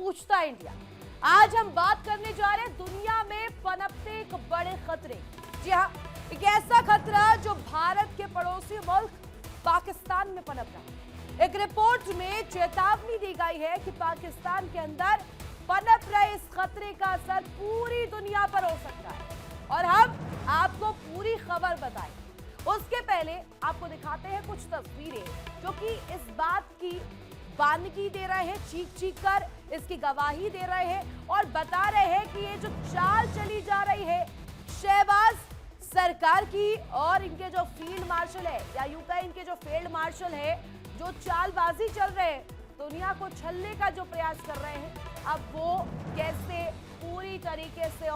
पूछता इंडिया। आज हम बात करने जा रहे हैं दुनिया में पनपते एक बड़े खतरे। जी हाँ, एक ऐसा खतरा जो भारत के पड़ोसी मुल्क पाकिस्तान में पनप रहा है। एक रिपोर्ट में चेतावनी दी गई है कि पाकिस्तान के अंदर पनप रहे इस खतरे का असर पूरी दुनिया पर हो सकता है और हम आपको पूरी खबर बताएं। उसके पहले आपको दिखाते हैं कुछ तस्वीरें जो कि इस बात की वानगी दे रहे हैं, चीख चीख कर इसकी गवाही दे रहे हैं और बता रहे हैं कि ये जो चाल चली जा रही है शहबाज सरकार की और इनके जो फील्ड मार्शल है या यूं कहें इनके जो फील्ड मार्शल है, जो चालबाजी चल रहे हैं, दुनिया को छलने का जो प्रयास कर रहे हैं, अब वो कैसे पूरी तरीके से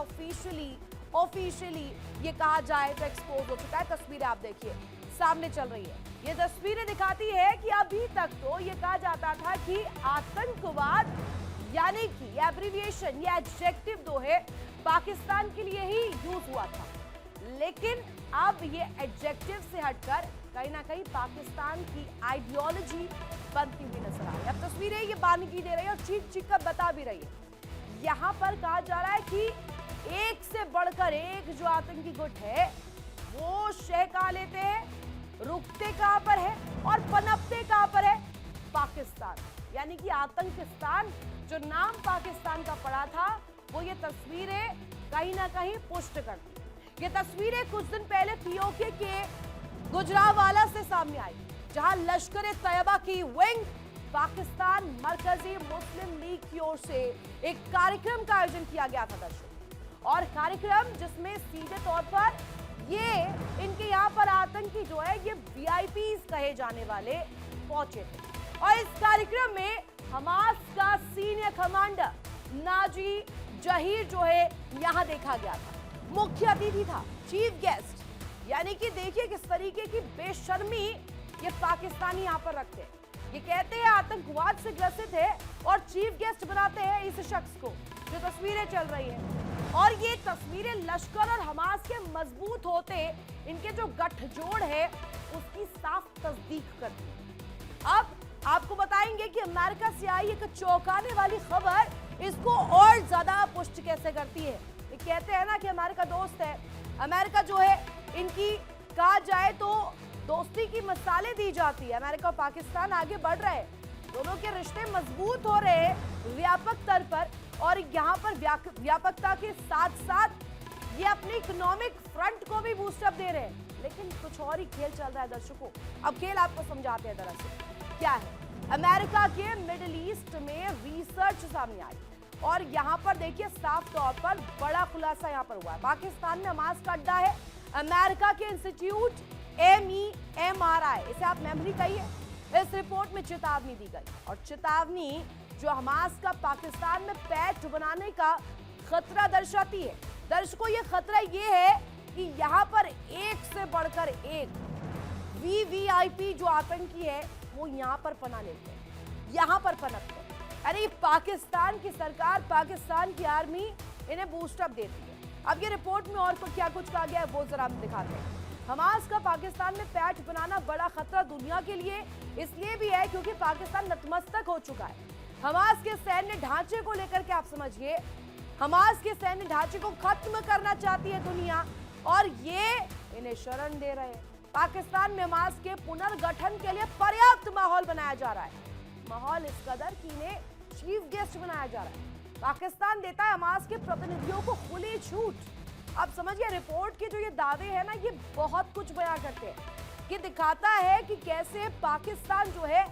ऑफिशियली ये कहा जाए तो एक्सपोज हो चुका है। तस्वीरें आप देखिए सामने चल रही है। ये तस्वीरें दिखाती है कि अभी तक तो ये कहा जाता था कि आतंकवाद यानी कि एब्रिविएशन या एडजेक्टिव जो है पाकिस्तान के लिए ही यूज हुआ था, लेकिन अब ये एडजेक्टिव से हटकर कहीं ना कहीं पाकिस्तान की आइडियोलॉजी बनती हुई नजर आ रही है। अब तस्वीरें ये वानगी दे रही है और चीख चीख कर बता भी रही है। यहाँ पर कहा जा रहा है कि एक से बढ़कर एक जो आतंकी गुट है वो शह कहाँ लेते हैं, रुकते कहां पर है और पनपते कहां पर है, पाकिस्तान। यानी कि आतंकिस्तान जो नाम पाकिस्तान का पड़ा था वो ये तस्वीरें कहीं ना कहीं पुष्ट करती है। ये तस्वीरें कुछ दिन पहले पीओके के गुजरावाला से सामने आई, जहां लश्कर तैयबा की विंग पाकिस्तान मरकजी मुस्लिम लीग की ओर से एक कार्यक्रम का आयोजन किया गया था दर्शकों, और कार्यक्रम जिसमें सीधे तौर पर ये इनके यहाँ पर आतंकी जो है ये वीआईपीज कहे जाने वाले पहुंचे थे। और इस कार्यक्रम में हमास का सीनियर कमांडर नाजी जहीर जो है यहाँ देखा गया था। मुख्य अतिथि था, चीफ गेस्ट। यानी कि देखिए किस तरीके की बेशर्मी ये पाकिस्तानी यहाँ पर रखते हैं। ये कहते हैं आतंकवाद से ग्रसित है और चीफ गेस्ट बनाते हैं इस शख्स को। जो तस्वीरें चल रही है और ये तस्वीरें लश्कर और हमास के मजबूत होते इनके जो गठजोड़ है उसकी साफ तस्दीक करती है। अब आपको बताएंगे कि अमेरिका से आई एक चौंकाने वाली खबर इसको और ज्यादा पुष्ट कैसे करती है। ये कहते हैं ना कि अमेरिका दोस्त है, अमेरिका जो है इनकी कहा जाए तो दोस्ती की मिसालें दी जाती है। अमेरिका और पाकिस्तान आगे बढ़ रहे हैं, दोनों के रिश्ते मजबूत हो रहे हैं व्यापक स्तर पर, और यहाँ पर व्यापकता के साथ साथ ये अपने इकोनॉमिक फ्रंट को भी बूस्टअप दे रहे हैं। लेकिन कुछ और ही खेल चल रहा है दर्शकों। अब खेल आपको समझाते हैं दरअसल क्या है। अमेरिका के मिडिल ईस्ट में रिसर्च सामने आई और यहाँ पर देखिए साफ तौर पर बड़ा खुलासा यहाँ पर हुआ है। पाकिस्तान में हमास का अड्डा है। अमेरिका के इंस्टीट्यूट MEMRI, इसे आप मेमोरी कहिए, इस रिपोर्ट में चेतावनी दी गई और चेतावनी जो हमास का पाकिस्तान में पैठ बनाने का खतरा दर्शाती है। दर्शकों, ये खतरा ये है कि यहाँ पर एक से बढ़कर एक VVIP जो आतंकी है वो यहाँ पर पना लेते हैं, यहाँ पर पनपते हैं। अरे पाकिस्तान की सरकार, पाकिस्तान की आर्मी इन्हें बूस्टअप देती है। अब ये रिपोर्ट में और क्या कुछ कहा गया है वो जरा हम दिखाते हैं। हमास का पाकिस्तान में पैठ बनाना बड़ा खतरा दुनिया के लिए इसलिए भी है क्योंकि पाकिस्तान नतमस्तक हो चुका है। हमास के सैन्य ढांचे को लेकर के आप समझिए, हमास के सैन्य ढांचे को खत्म करना चाहती है दुनिया और ये इन्हें शरण दे रहे हैं। पाकिस्तान में हमास के पुनर्गठन के लिए पर्याप्त माहौल बनाया जा रहा है। माहौल इस कदर कि इन्हें चीफ गेस्ट बनाया जा रहा है। पाकिस्तान देता है हमास के प्रतिनिधियों को खुली छूट। आप समझिए रिपोर्ट के जो ये दावे हैं ना, ये बहुत कुछ बयां करते हैं। ये दिखाता है कि कैसे पाकिस्तान जो है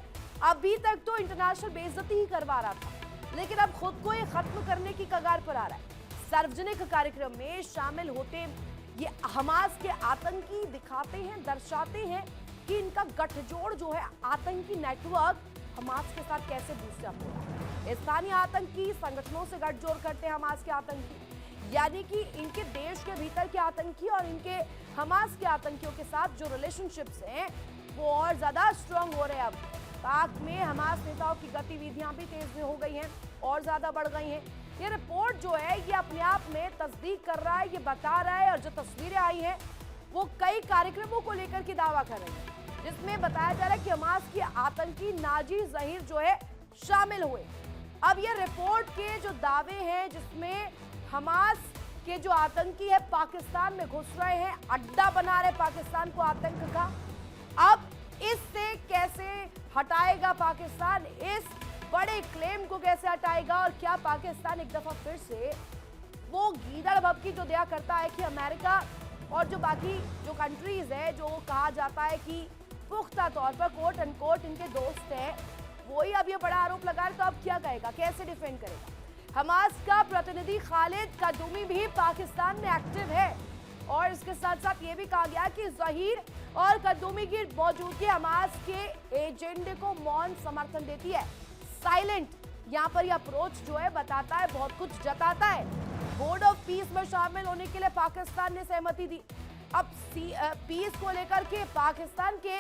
अभी तक तो इंटरनेशनल बेइज्जती ही करवा रहा था, लेकिन अब खुद को ये खत्म करने की कगार पर आ रहा है। सार्वजनिक कार्यक्रम में शामिल होते ये हमास के आतंकी दिखाते हैं, दर्शाते हैं कि इनका गठजोड़ जो है आतंकी नेटवर्क हमास के साथ कैसे बूस्टअप हो रहा है। स्थानीय आतंकी संगठनों से गठजोड़ करते हैं हमास के आतंकी, यानी कि इनके देश के भीतर के आतंकी और इनके हमास के आतंकियों के साथ जो रिलेशनशिप्स हैं वो और ज्यादा स्ट्रांग हो रहे हैं। अब पाक में हमास नेताओं की गतिविधियां भी तेज हो गई हैं और ज्यादा बढ़ गई हैं। ये रिपोर्ट जो है ये अपने आप में तस्दीक कर रहा है, ये बता रहा है, और जो तस्वीरें आई हैं वो कई कार्यक्रमों को लेकर के दावा कर रही है, जिसमें बताया जा रहा है कि हमास की आतंकी नाजी जहीर जो है शामिल हुए। अब ये रिपोर्ट के जो दावे हैं जिसमें हमास के जो आतंकी है पाकिस्तान में घुस रहे हैं, अड्डा बना रहे पाकिस्तान को आतंक का, अब इससे कैसे हटाएगा पाकिस्तान, इस बड़े क्लेम को कैसे हटाएगा, और क्या पाकिस्तान एक दफा फिर से वो गीदड़ भभकी जो दया करता है कि अमेरिका और जो बाकी जो कंट्रीज है जो कहा जाता है कि पुख्ता तौर पर कोट अनकोट इनके दोस्त हैं, वही अब ये बड़ा आरोप लगा रहे, तो अब क्या कहेगा, कैसे डिफेंड करेगा। हमास का प्रतिनिधि खालिद कदूमी भी पाकिस्तान में एक्टिव है और इसके साथ साथ ये भी कहा गया कि जहीर और कदूमी की मौजूदगी हमास के एजेंडे को मौन समर्थन देती है। साइलेंट यहाँ पर यह अप्रोच जो है बताता है, बहुत कुछ जताता है। बोर्ड ऑफ पीस में शामिल होने के लिए पाकिस्तान ने सहमति दी। अब पीस को लेकर के पाकिस्तान के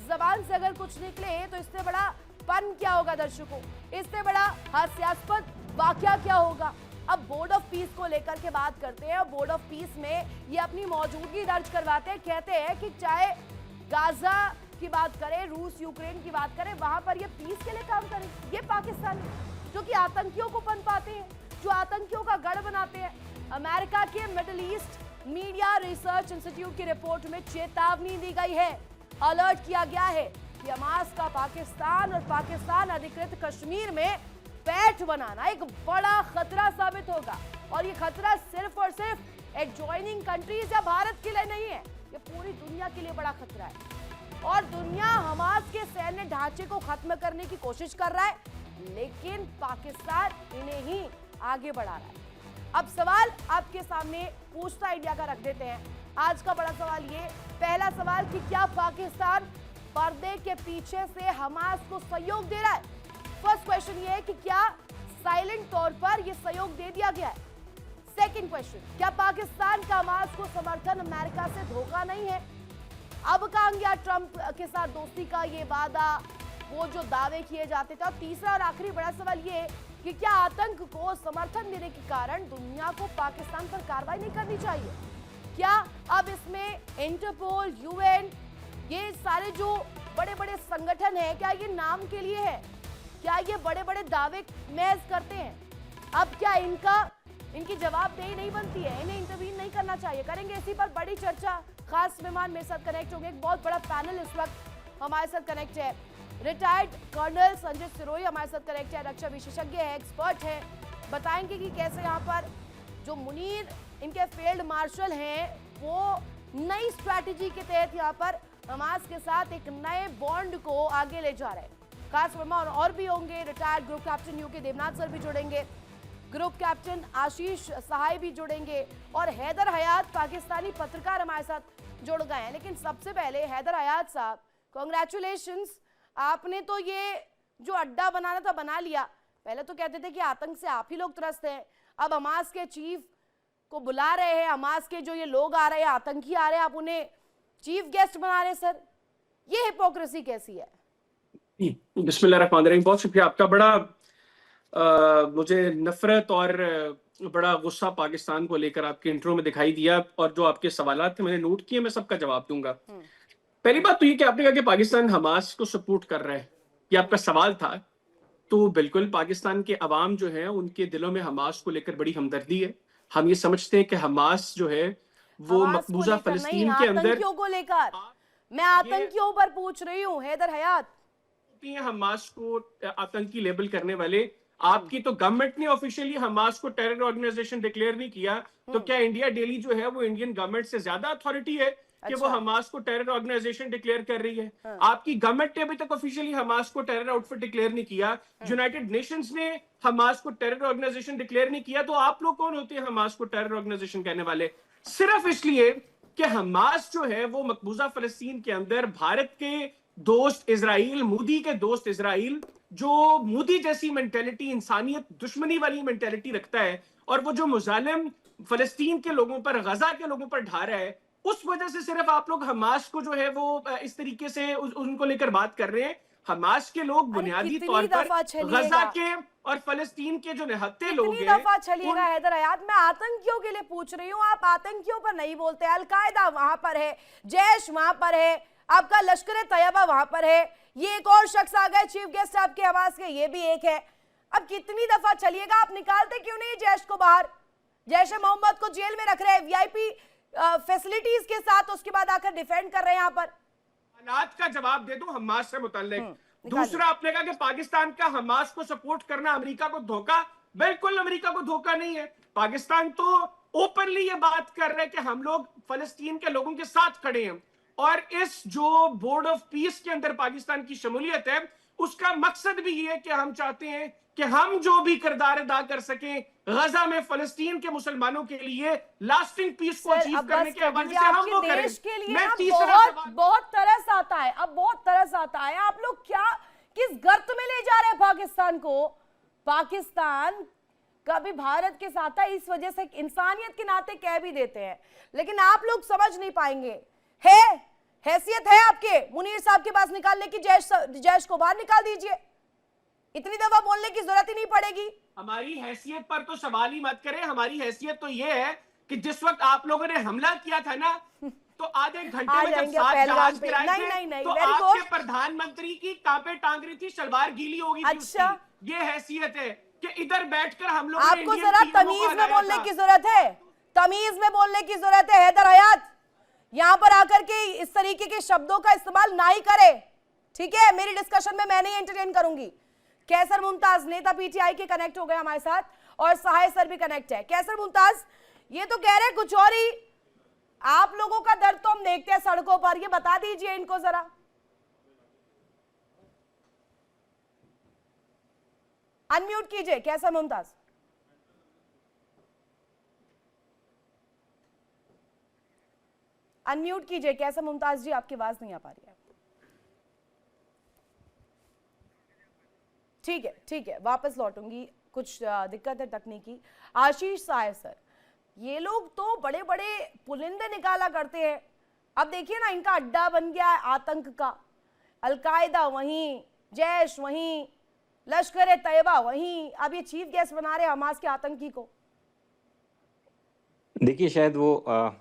जबान से अगर कुछ निकले तो इससे बड़ा पन क्या होगा दर्शकों, इससे बड़ा हास्यास्पद वाकया क्या होगा। अब बोर्ड ऑफ पीस को लेकर के बात करते हैं। बोर्ड ऑफ पीस में ये अपनी मौजूदगी दर्ज करवाते हैं, कहते हैं कि चाहे गाजा की बात करें, रूस यूक्रेन की बात करें, वहां पर ये पीस के लिए काम करें। ये पाकिस्तान जो कि आतंकियों को पनपाते हैं, जो आतंकियों का गढ़ बनाते हैं। अमेरिका के middle east media research institute की रिपोर्ट में चेतावनी दी गई है, अलर्ट किया गया है कि हमास का पाकिस्तान और पाकिस्तान अधिकृत कश्मीर में पैठ बनाना एक बड़ा खतरा साबित होगा। और ये खतरा सिर्फ और सिर्फ एडजॉइनिंग कंट्रीज या भारत के लिए नहीं है, ये पूरी दुनिया के लिए बड़ा खतरा है। और दुनिया हमास के सैन्य ढांचे को खत्म करने की कोशिश कर रहा है, लेकिन पाकिस्तान इन्हें ही आगे बढ़ा रहा है। अब सवाल आपके सामने पूछता इंडिया का रख देते हैं। आज का बड़ा सवाल ये, पहला सवाल कि क्या पाकिस्तान पर्दे के पीछे से हमास को सहयोग दे रहा है। फर्स्ट क्वेश्चन ये है कि क्या साइलेंट तौर पर यह सहयोग दे दिया गया है। सेकंड क्वेश्चन, क्या पाकिस्तान का हमास को समर्थन अमेरिका से धोखा नहीं है। अब कहा गया ट्रंप के साथ दोस्ती का ये वादा, वो जो दावे किए जाते थे। और तीसरा और आखिरी बड़ा सवाल ये कि क्या आतंक को समर्थन देने के कारण दुनिया को पाकिस्तान पर कार्रवाई नहीं करनी चाहिए। क्या अब इसमें इंटरपोल, यूएन, ये सारे जो बड़े बड़े संगठन हैं, क्या ये नाम के लिए है, क्या ये बड़े बड़े दावे महज करते हैं। अब क्या इनकी जवाबदेही नहीं बनती है, इन्हें इंटरवीन नहीं करना चाहिए। करेंगे इसी पर बड़ी चर्चा। खास मेहमान मेरे साथ कनेक्ट होंगे, एक बहुत बड़ा पैनल इस वक्त हमारे साथ कनेक्ट है। रिटायर्ड कर्नल संजय सिरोही हमारे साथ कनेक्ट है, रक्षा विशेषज्ञ है, एक्सपर्ट है। बताएंगे कि कैसे यहाँ पर जो मुनीर इनके फील्ड मार्शल हैं, वो नई स्ट्रैटेजी के तहत यहाँ पर हमास के साथ एक नए बॉन्ड को आगे ले जा रहे हैं। खास मेहमान और भी होंगे, retired group captain UK Devnath sir भी जुड़ेंगे, ग्रुप कैप्टन आशीष सहाय भी जुड़ेंगे, और हैदर हयात पाकिस्तानी पत्रकार हमारे साथ जुड़ गए हैं। लेकिन सबसे पहले हैदर हयात साहब, कांग्रेचुलेशंस, आपने तो ये जो अड्डा बनाना था बना लिया। पहले तो कहते थे कि आतंक से आप ही लोग त्रस्त हैं, अब हमास के चीफ को बुला रहे हैं, हमास के जो ये लोग आ रहे हैं, आतंकी आ रहे हैं, आप उन्हें चीफ गेस्ट बना रहे हैं। सर, ये हिपोक्रेसी कैसी है। बिस्मिल्लाहिर्रहमानिर्रहीम, बहुत शुक्रिया आपका। बड़ा मुझे नफरत और बड़ा गुस्सा पाकिस्तान को लेकर आपके इंट्रो में दिखाई दिया, और जो आपके सवालात थे मैंने नोट किए, मैं सबका जवाब दूंगा। पहली बात तो ये कि आपने कहा कि पाकिस्तान हमास को सपोर्ट कर रहा है, ये आपका सवाल था। तो बिल्कुल पाकिस्तान के अवाम जो है उनके दिलों में हमास को लेकर बड़ी हमदर्दी है। हम ये समझते हैं कि हमास जो है वो मकबूजा फलस्तीन के अंदर को लेकर, मैं आतंकियों पर पूछ रही हूँ हैदर हयात। हमास को आतंकी लेबल करने वाले, आपकी तो गवर्नमेंट ने ऑफिशियली हमास को टेरर ऑर्गेनाइजेशन डिक्लेयर नहीं किया, तो क्या इंडिया डेली जो है वो इंडियन गवर्नमेंट से ज्यादा अथॉरिटी है कि वो हमास को टेरर ऑर्गेनाइजेशन डिक्लेयर कर रही है। आपकी गवर्नमेंट ने अभी तक ऑफिशियली हमास को टेरर आउटफिट डिक्लेयर नहीं किया, यूनाइटेड नेशंस ने हमास को टेरर ऑर्गेनाइजेशन डिक्लेयर नहीं किया, तो आप लोग कौन होते हैं हमास को टेरर ऑर्गेनाइजेशन कहने वाले। सिर्फ इसलिए कि हमास जो है वो मकबूजा फलस्तीन के अंदर भारत के दोस्त इजराइल, मोदी के दोस्त इजराइल, जो मोदी जैसी मेंटेलिटी, इंसानियत दुश्मनी वाली मेंटेलिटी रखता है, और वो जो मुजालिम फलस्तीन के लोगों पर, गजा के लोगों पर ढा रहा है, उस वजह से सिर्फ आप लोग हमास को जो है वो इस तरीके से उनको लेकर बात कर रहे हैं। हमास के लोग बुनियादी तौर पर गजा के और फलस्तीन के जो निहत्ते लोग हैं, दफा चलिएगा हैदर हयात, मैं आतंकियों के लिए पूछ रही हूँ, आप आतंकियों पर नहीं बोलते। अलकायदा वहां पर है, जैश वहां पर है, आपका लश्कर तैयबा वहां पर है, ये एक और शख्स आ गए चीफ गेस्ट आपके हमास के, ये भी एक है। अब कितनी दफा चलिएगा, आप निकालते क्यों नहीं जैश को बाहर? जैश ए मोहम्मद को जेल में रख रहे हैं वीआईपी फैसिलिटीज के साथ, उसके बाद आकर डिफेंड कर रहे हैं यहाँ पर। हालात का जवाब दे दूं हमास से मुताल्लिक। निकालिए। दूसरा, आपने कहा कि पाकिस्तान का हमास को सपोर्ट करना अमेरिका को धोखा। बिल्कुल अमेरिका को धोखा नहीं है। पाकिस्तान तो ओपनली ये बात कर रहे हैं कि हम लोग फलस्तीन के लोगों के साथ खड़े हैं, और इस जो बोर्ड ऑफ पीस के अंदर पाकिस्तान की शमूलियत है, उसका मकसद भी ये है कि हम चाहते हैं कि हम जो भी किरदार अदा कर सकें गजा में फलस्तीन के मुसलमानों के लिए लास्टिंग पीस को अचीव करने के हवाले से हम वो करें। देश के लिए मैं ना तीसरा सवाल, बहुत तरस आता है, अब बहुत तरस आता है। आप लोग क्या किस गर्त में ले जा रहे हैं पाकिस्तान को? पाकिस्तान का भी भारत के साथ है, इस वजह से इंसानियत के नाते कह भी देते हैं, लेकिन आप लोग समझ नहीं पाएंगे। है हैसियत है आपके मुनीर साहब के पास निकालने की, जैश को बाहर निकाल दीजिए, इतनी दफा बोलने की जरूरत ही नहीं पड़ेगी। हमारी हैसियत पर तो सवाल ही मत करें। हमारी हैसियत तो ये है कि जिस वक्त आप लोगों ने हमला किया था ना, तो आधे घंटे में जब 7 जहाज गिराए थे, तो आपके प्रधानमंत्री की कांपे टांग रही थी, सलवार गीली होगी थी। अच्छा, ये हैसियत है कि इधर बैठकर हम लोग आपको जरा तमीज में बोलने की जरूरत है, तमीज में बोलने की जरूरत है। हैदर हयात यहां पर आकर के इस तरीके के शब्दों का इस्तेमाल ना ही करे, ठीक है? मेरी डिस्कशन में मैं नहीं एंटरटेन करूंगी। कैसर मुमताज नेता पीटीआई के कनेक्ट हो गए हमारे साथ, और सहाय सर भी कनेक्ट है। कैसर मुमताज, ये तो कह रहे कुछ और ही, आप लोगों का दर्द तो हम देखते हैं सड़कों पर, ये बता दीजिए इनको जरा। अनम्यूट कीजिए कैसर मुमताज। अनम्यूट कीजिए कैसर मुमताज जी, आपकी आवाज नहीं आ पा रही है। ठीक है, वापस लौटूंगी, कुछ दिक्कत है तकनीकी। आशीष साय सर, ये लोग तो बड़े बड़े पुलिंदे निकाला करते हैं, अब देखिए ना इनका अड्डा बन गया है आतंक का। अलकायदा वहीं, जैश वहीं, लश्कर तैयबा वहीं, अब ये चीफ गेस्ट बना रहे हमास के आतंकी को। देखिए, शायद वो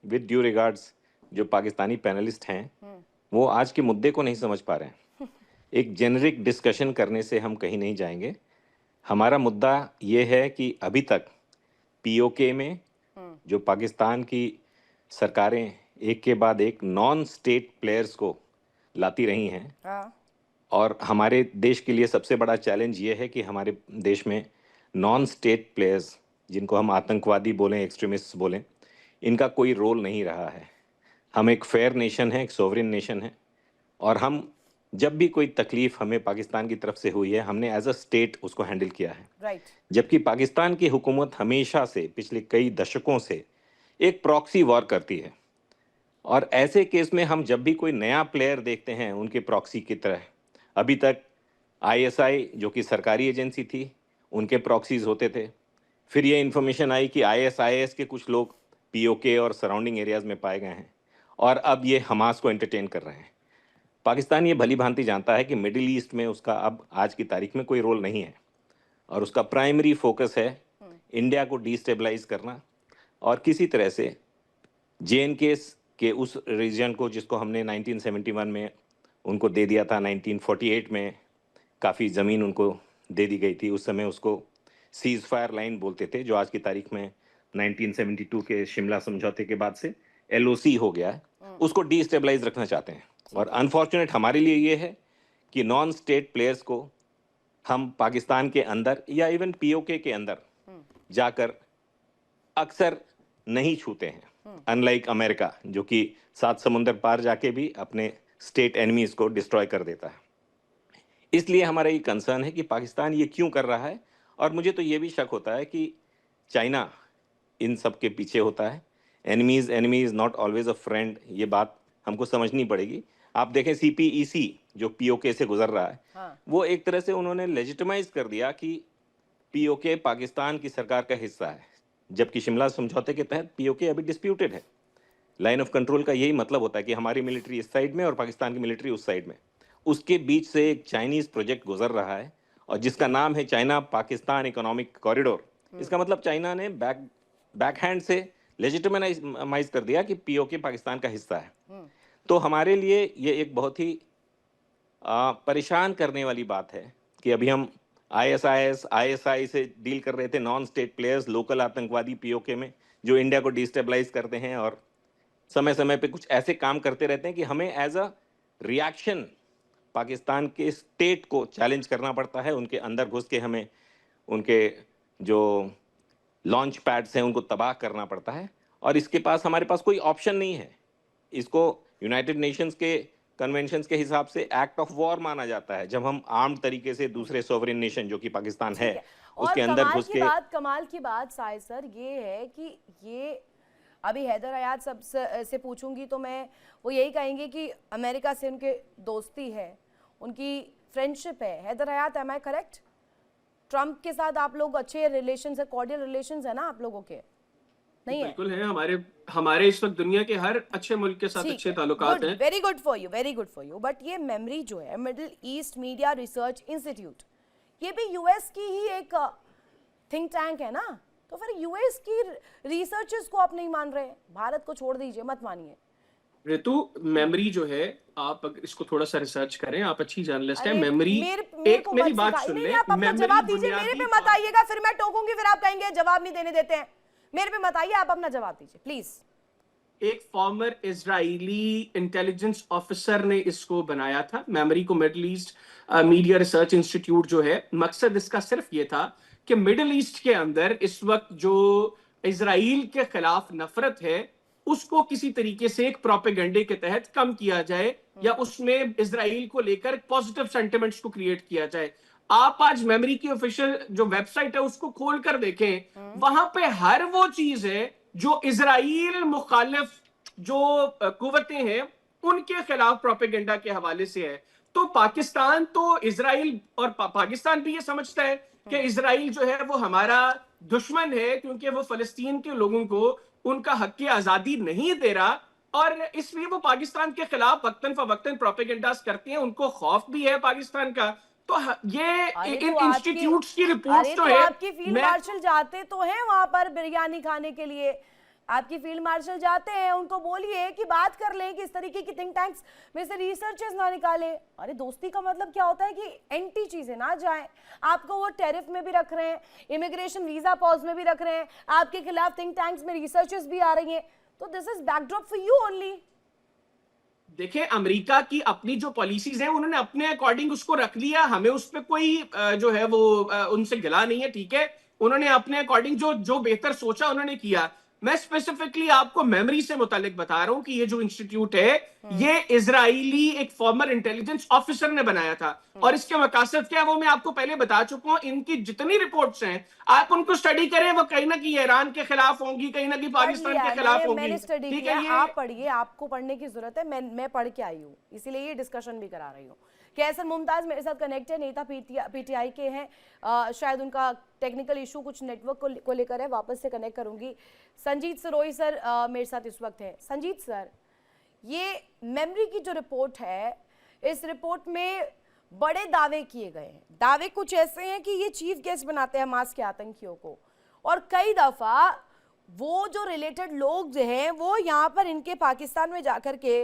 विद ड्यू रिगार्ड्स जो पाकिस्तानी पैनलिस्ट हैं वो आज के मुद्दे को नहीं समझ पा रहे हैं। एक जेनरिक डिस्कशन करने से हम कहीं नहीं जाएंगे। हमारा मुद्दा ये है कि अभी तक पीओके में जो पाकिस्तान की सरकारें एक के बाद एक नॉन स्टेट प्लेयर्स को लाती रही हैं, और हमारे देश के लिए सबसे बड़ा चैलेंज ये है कि हमारे देश में नॉन स्टेट प्लेयर्स, जिनको हम आतंकवादी बोलें, एक्सट्रीमिस्ट बोलें, इनका कोई रोल नहीं रहा है। हम एक फेयर नेशन है, एक सोवरेन नेशन है, और हम जब भी कोई तकलीफ हमें पाकिस्तान की तरफ से हुई है, हमने एज अ स्टेट उसको हैंडल किया है। राइट। जबकि पाकिस्तान की हुकूमत हमेशा से पिछले कई दशकों से एक प्रॉक्सी वॉर करती है, और ऐसे केस में हम जब भी कोई नया प्लेयर देखते हैं उनके प्रॉक्सी की तरह, अभी तक आईएसआई जो कि सरकारी एजेंसी थी, उनके प्रॉक्सीज होते थे। फिर ये इन्फॉर्मेशन आई कि आईएसआईएस के कुछ लोग पीओके और सराउंडिंग एरियाज में पाए गए हैं, और अब ये हमास को एंटरटेन कर रहे हैं। पाकिस्तान ये भली भांति जानता है कि मिडिल ईस्ट में उसका अब आज की तारीख में कोई रोल नहीं है, और उसका प्राइमरी फोकस है इंडिया को डिस्टेबलाइज करना, और किसी तरह से जेएनके के उस रीजन को जिसको हमने 1971 में उनको दे दिया था, 1948 में काफ़ी ज़मीन उनको दे दी गई थी, उस समय उसको सीज फायर लाइन बोलते थे, जो आज की तारीख में 1972 के शिमला समझौते के बाद से एलओसी हो गया है, उसको डिस्टेबलाइज रखना चाहते हैं। और अनफॉर्चुनेट हमारे लिए ये है कि नॉन स्टेट प्लेयर्स को हम पाकिस्तान के अंदर या इवन पीओके के अंदर जाकर अक्सर नहीं छूते हैं, अनलाइक अमेरिका जो कि 7 समुंदर पार जाके भी अपने स्टेट एनिमीज को डिस्ट्रॉय कर देता है। इसलिए हमारा ये कंसर्न है कि पाकिस्तान ये क्यों कर रहा है, और मुझे तो ये भी शक होता है कि चाइना इन सब के पीछे होता है। Enemies not always a friend, ये बात हमको समझनी पड़ेगी। आप देखें सीपीईसी जो पीओके से गुजर रहा है, वो एक तरह से उन्होंने लेजिटिमाइज कर दिया कि पीओके पाकिस्तान की सरकार का हिस्सा है, जबकि शिमला समझौते के तहत पीओके अभी डिस्प्यूटेड है। लाइन ऑफ कंट्रोल का यही मतलब होता है कि हमारी मिलिट्री इस साइड में और पाकिस्तान की मिलिट्री उस साइड में, उसके बीच से एक चाइनीज प्रोजेक्ट गुजर रहा है, और जिसका नाम है चाइना पाकिस्तान इकोनॉमिक कॉरिडोर। इसका मतलब चाइना ने बैकहैंड से लेजिटिमाइज कर दिया कि पीओके पाकिस्तान का हिस्सा है। तो हमारे लिए ये एक बहुत ही परेशान करने वाली बात है कि अभी हम आईएसआईएस आईएसआई से डील कर रहे थे, नॉन स्टेट प्लेयर्स, लोकल आतंकवादी पीओके में, जो इंडिया को डिस्टेबलाइज करते हैं और समय समय पे कुछ ऐसे काम करते रहते हैं कि हमें एज अ रिएक्शन पाकिस्तान के स्टेट को चैलेंज करना पड़ता है। उनके अंदर घुस के हमें उनके जो लॉन्च पैड्स हैं उनको तबाह करना पड़ता है, और इसके पास हमारे पास कोई ऑप्शन नहीं है। इसको यूनाइटेड नेशंस के कन्वेंशंस के हिसाब से एक्ट ऑफ वॉर माना जाता है जब हम आर्म्ड तरीके से दूसरे सोवरेन नेशन जो कि पाकिस्तान है ठीक है। और उसके अंदर घुस के। कमाल की बात साहिद सर ये है कि ये अभी हैदर हयात सब से पूछूंगी तो मैं वो यही कहेंगे कि अमेरिका से उनके दोस्ती है, उनकी फ्रेंडशिप है। हैदर हयात, एम आई करेक्ट? ट्रंप के साथ आप लोग अच्छे रिलेशंस है, कॉर्डियल रिलेशंस है ना आप लोगों के? नहीं है? बिल्कुल है, हमारे इस वक्त दुनिया के हर अच्छे मुल्क के साथ अच्छे ताल्लुकात हैं। Very good for you, very good for you. But ये मेमरी जो है, middle east media research institute, ये भी यूएस की ही एक थिंक टैंक है ना, तो फिर यूएस की रिसर्चर्स को आप नहीं मान रहे? भारत को छोड़ दीजिए, मत मानिए। ऋतु, मेमोरी जो है, आप अगर इसको थोड़ा सा रिसर्च करें, आप अच्छी जर्नलिस्ट हैं। अरे मेमोरी, मेरे मेरी बात सुन नहीं, ले। आप अपना जवाब दीजिए, मेरे पे मत आइएगा, फिर मैं टोकूंगी, फिर आप कहेंगे जवाब नहीं देने देते हैं। मेरे पे मत आइए, आप अपना जवाब दीजिए प्लीज। एक फॉर्मर इजरायली इंटेलिजेंस ऑफिसर ने इसको बनाया था, मेमोरी को। Middle east media research institute जो है, मकसद इसका सिर्फ ये था कि मिडिल ईस्ट के अंदर इस वक्त जो इजराइल के खिलाफ नफरत है उसको किसी तरीके से एक प्रोपेगेंडे के तहत कम किया जाए, या उसमें इजराइल को लेकर पॉजिटिव सेंटिमेंट्स को क्रिएट किया जाए। आप आज मेमोरी की ऑफिशियल जो वेबसाइट है उसको खोल कर देखें, वहां पे हर वो चीज है जो इजराइल मुखालिफ जो कुव्वतें हैं उनके खिलाफ प्रोपेगेंडा के हवाले से है। तो पाकिस्तान तो इजराइल और पाकिस्तान भी ये समझता है कि इजराइल जो है वो हमारा दुश्मन है, क्योंकि वो फलस्तीन के लोगों को उनका हक की आजादी नहीं दे रहा, और इसलिए वो पाकिस्तान के खिलाफ वक्तन फवक्तन प्रोपेगेंडास करते हैं। उनको खौफ भी है पाकिस्तान का। तो ये इन इंस्टीट्यूट्स की रिपोर्ट्स तो है। आपकी फील्ड मार्शल जाते तो हैं वहां पर बिरयानी खाने के लिए, आपकी फील्ड मार्शल जाते हैं, उनको बोलिए कि बात कर लें कि इस तरीके की थिंक टैंक्स में से रिसर्चर्स ना निकाले। अरे दोस्ती का मतलब क्या होता है कि एंटी चीजें ना जाए। आपको वो टैरिफ में भी रख रहे हैं, इमिग्रेशन वीजा पॉज में भी रख रहे हैं, आपके खिलाफ थिंक टैंक्स में रिसर्चर्स भी आ रही हैं, तो this is backdrop for you only. देखिए, अमेरिका की अपनी जो पॉलिसीज हैं उन्होंने अपने अकॉर्डिंग उसको रख लिया, हमें उस पर कोई जो है वो उनसे गिला नहीं है, ठीक है। उन्होंने अपने अकॉर्डिंग जो जो बेहतर सोचा उन्होंने किया। मैं स्पेसिफिकली आपको मेमोरी से मुतालिक बता रहा हूं कि ये जो इंस्टीट्यूट है ये इजराइली एक फॉर्मर इंटेलिजेंस ऑफिसर ने बनाया था, और इसके मकासद क्या है वो मैं आपको पहले बता चुका हूं। इनकी जितनी रिपोर्ट्स हैं आप उनको स्टडी करें, वो कहीं ना कहीं ईरान के खिलाफ होंगी, कहीं ना कहीं पाकिस्तान के खिलाफ होंगी। मैंने स्टडी ठीक किया, है, आप पढ़िए, आपको पढ़ने की जरूरत है, मैं पढ़ के आई हूँ, इसीलिए ये डिस्कशन भी करा रही हूँ। कैसर मुमताज मेरे साथ कनेक्ट है, नेता पीटीआई के हैं, शायद उनका टेक्निकल इशू कुछ नेटवर्क को लेकर है, वापस से कनेक्ट करूंगी। संजीत सरोई सर मेरे साथ इस वक्त है। संजीत सर, ये मेमोरी की जो रिपोर्ट है, इस रिपोर्ट में बड़े दावे किए गए हैं। दावे कुछ ऐसे हैं कि ये चीफ गेस्ट बनाते हैं हमास के आतंकियों को, और कई दफा वो जो रिलेटेड लोग जो हैं वो यहाँ पर इनके पाकिस्तान में जाकर के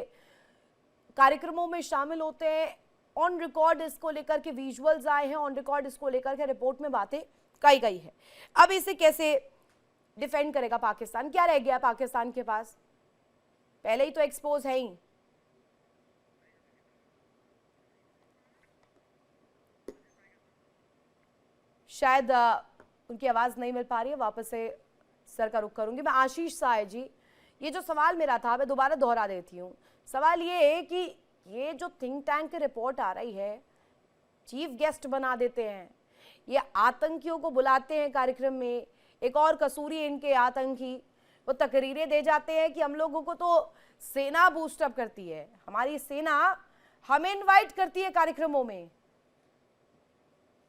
कार्यक्रमों में शामिल होते हैं। ऑन रिकॉर्ड इसको लेकर के विजुअल्स आए हैं, ऑन रिकॉर्ड इसको लेकर के रिपोर्ट में बातें कही गई है। अब इसे कैसे डिफेंड करेगा पाकिस्तान? क्या रह गया पाकिस्तान के पास? पहले ही तो एक्सपोज है ही। शायद उनकी आवाज नहीं मिल पा रही है, वापस से सर का रुख करूंगी। मैं आशीष साय जी, ये जो सवाल मेरा था मैं दोबारा दोहरा देती हूँ। सवाल ये है कि ये जो थिंक टैंक की रिपोर्ट आ रही है, चीफ गेस्ट बना देते हैं, ये आतंकियों को बुलाते हैं कार्यक्रम में, एक और कसूरी इनके आतंकी, वो तकरीरें दे जाते हैं कि हम लोगों को तो सेना बूस्टअप करती है, हमारी सेना हमें इनवाइट करती है कार्यक्रमों में।